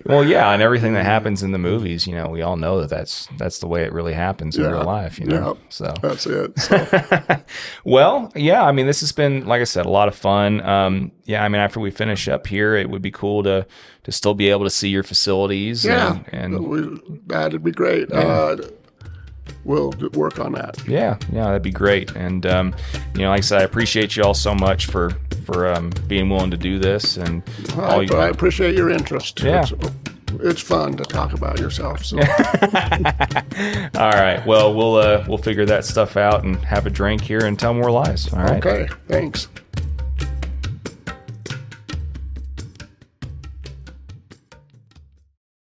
Well, yeah, and everything that happens in the movies, we all know that's the way it really happens in real life, Yeah, So that's it. So, well, yeah, I mean, this has been, like I said, a lot of fun. Yeah, I mean, after we finish up here, it would be cool to still be able to see your facilities. yeah, and that'd be great. We'll work on that. Yeah, that'd be great. And like I said, I appreciate you all so much for being willing to do this. And I appreciate your interest. Yeah. It's fun to talk about yourself. So. All right. Well, we'll figure that stuff out and have a drink here and tell more lies. All right. Okay. Thanks.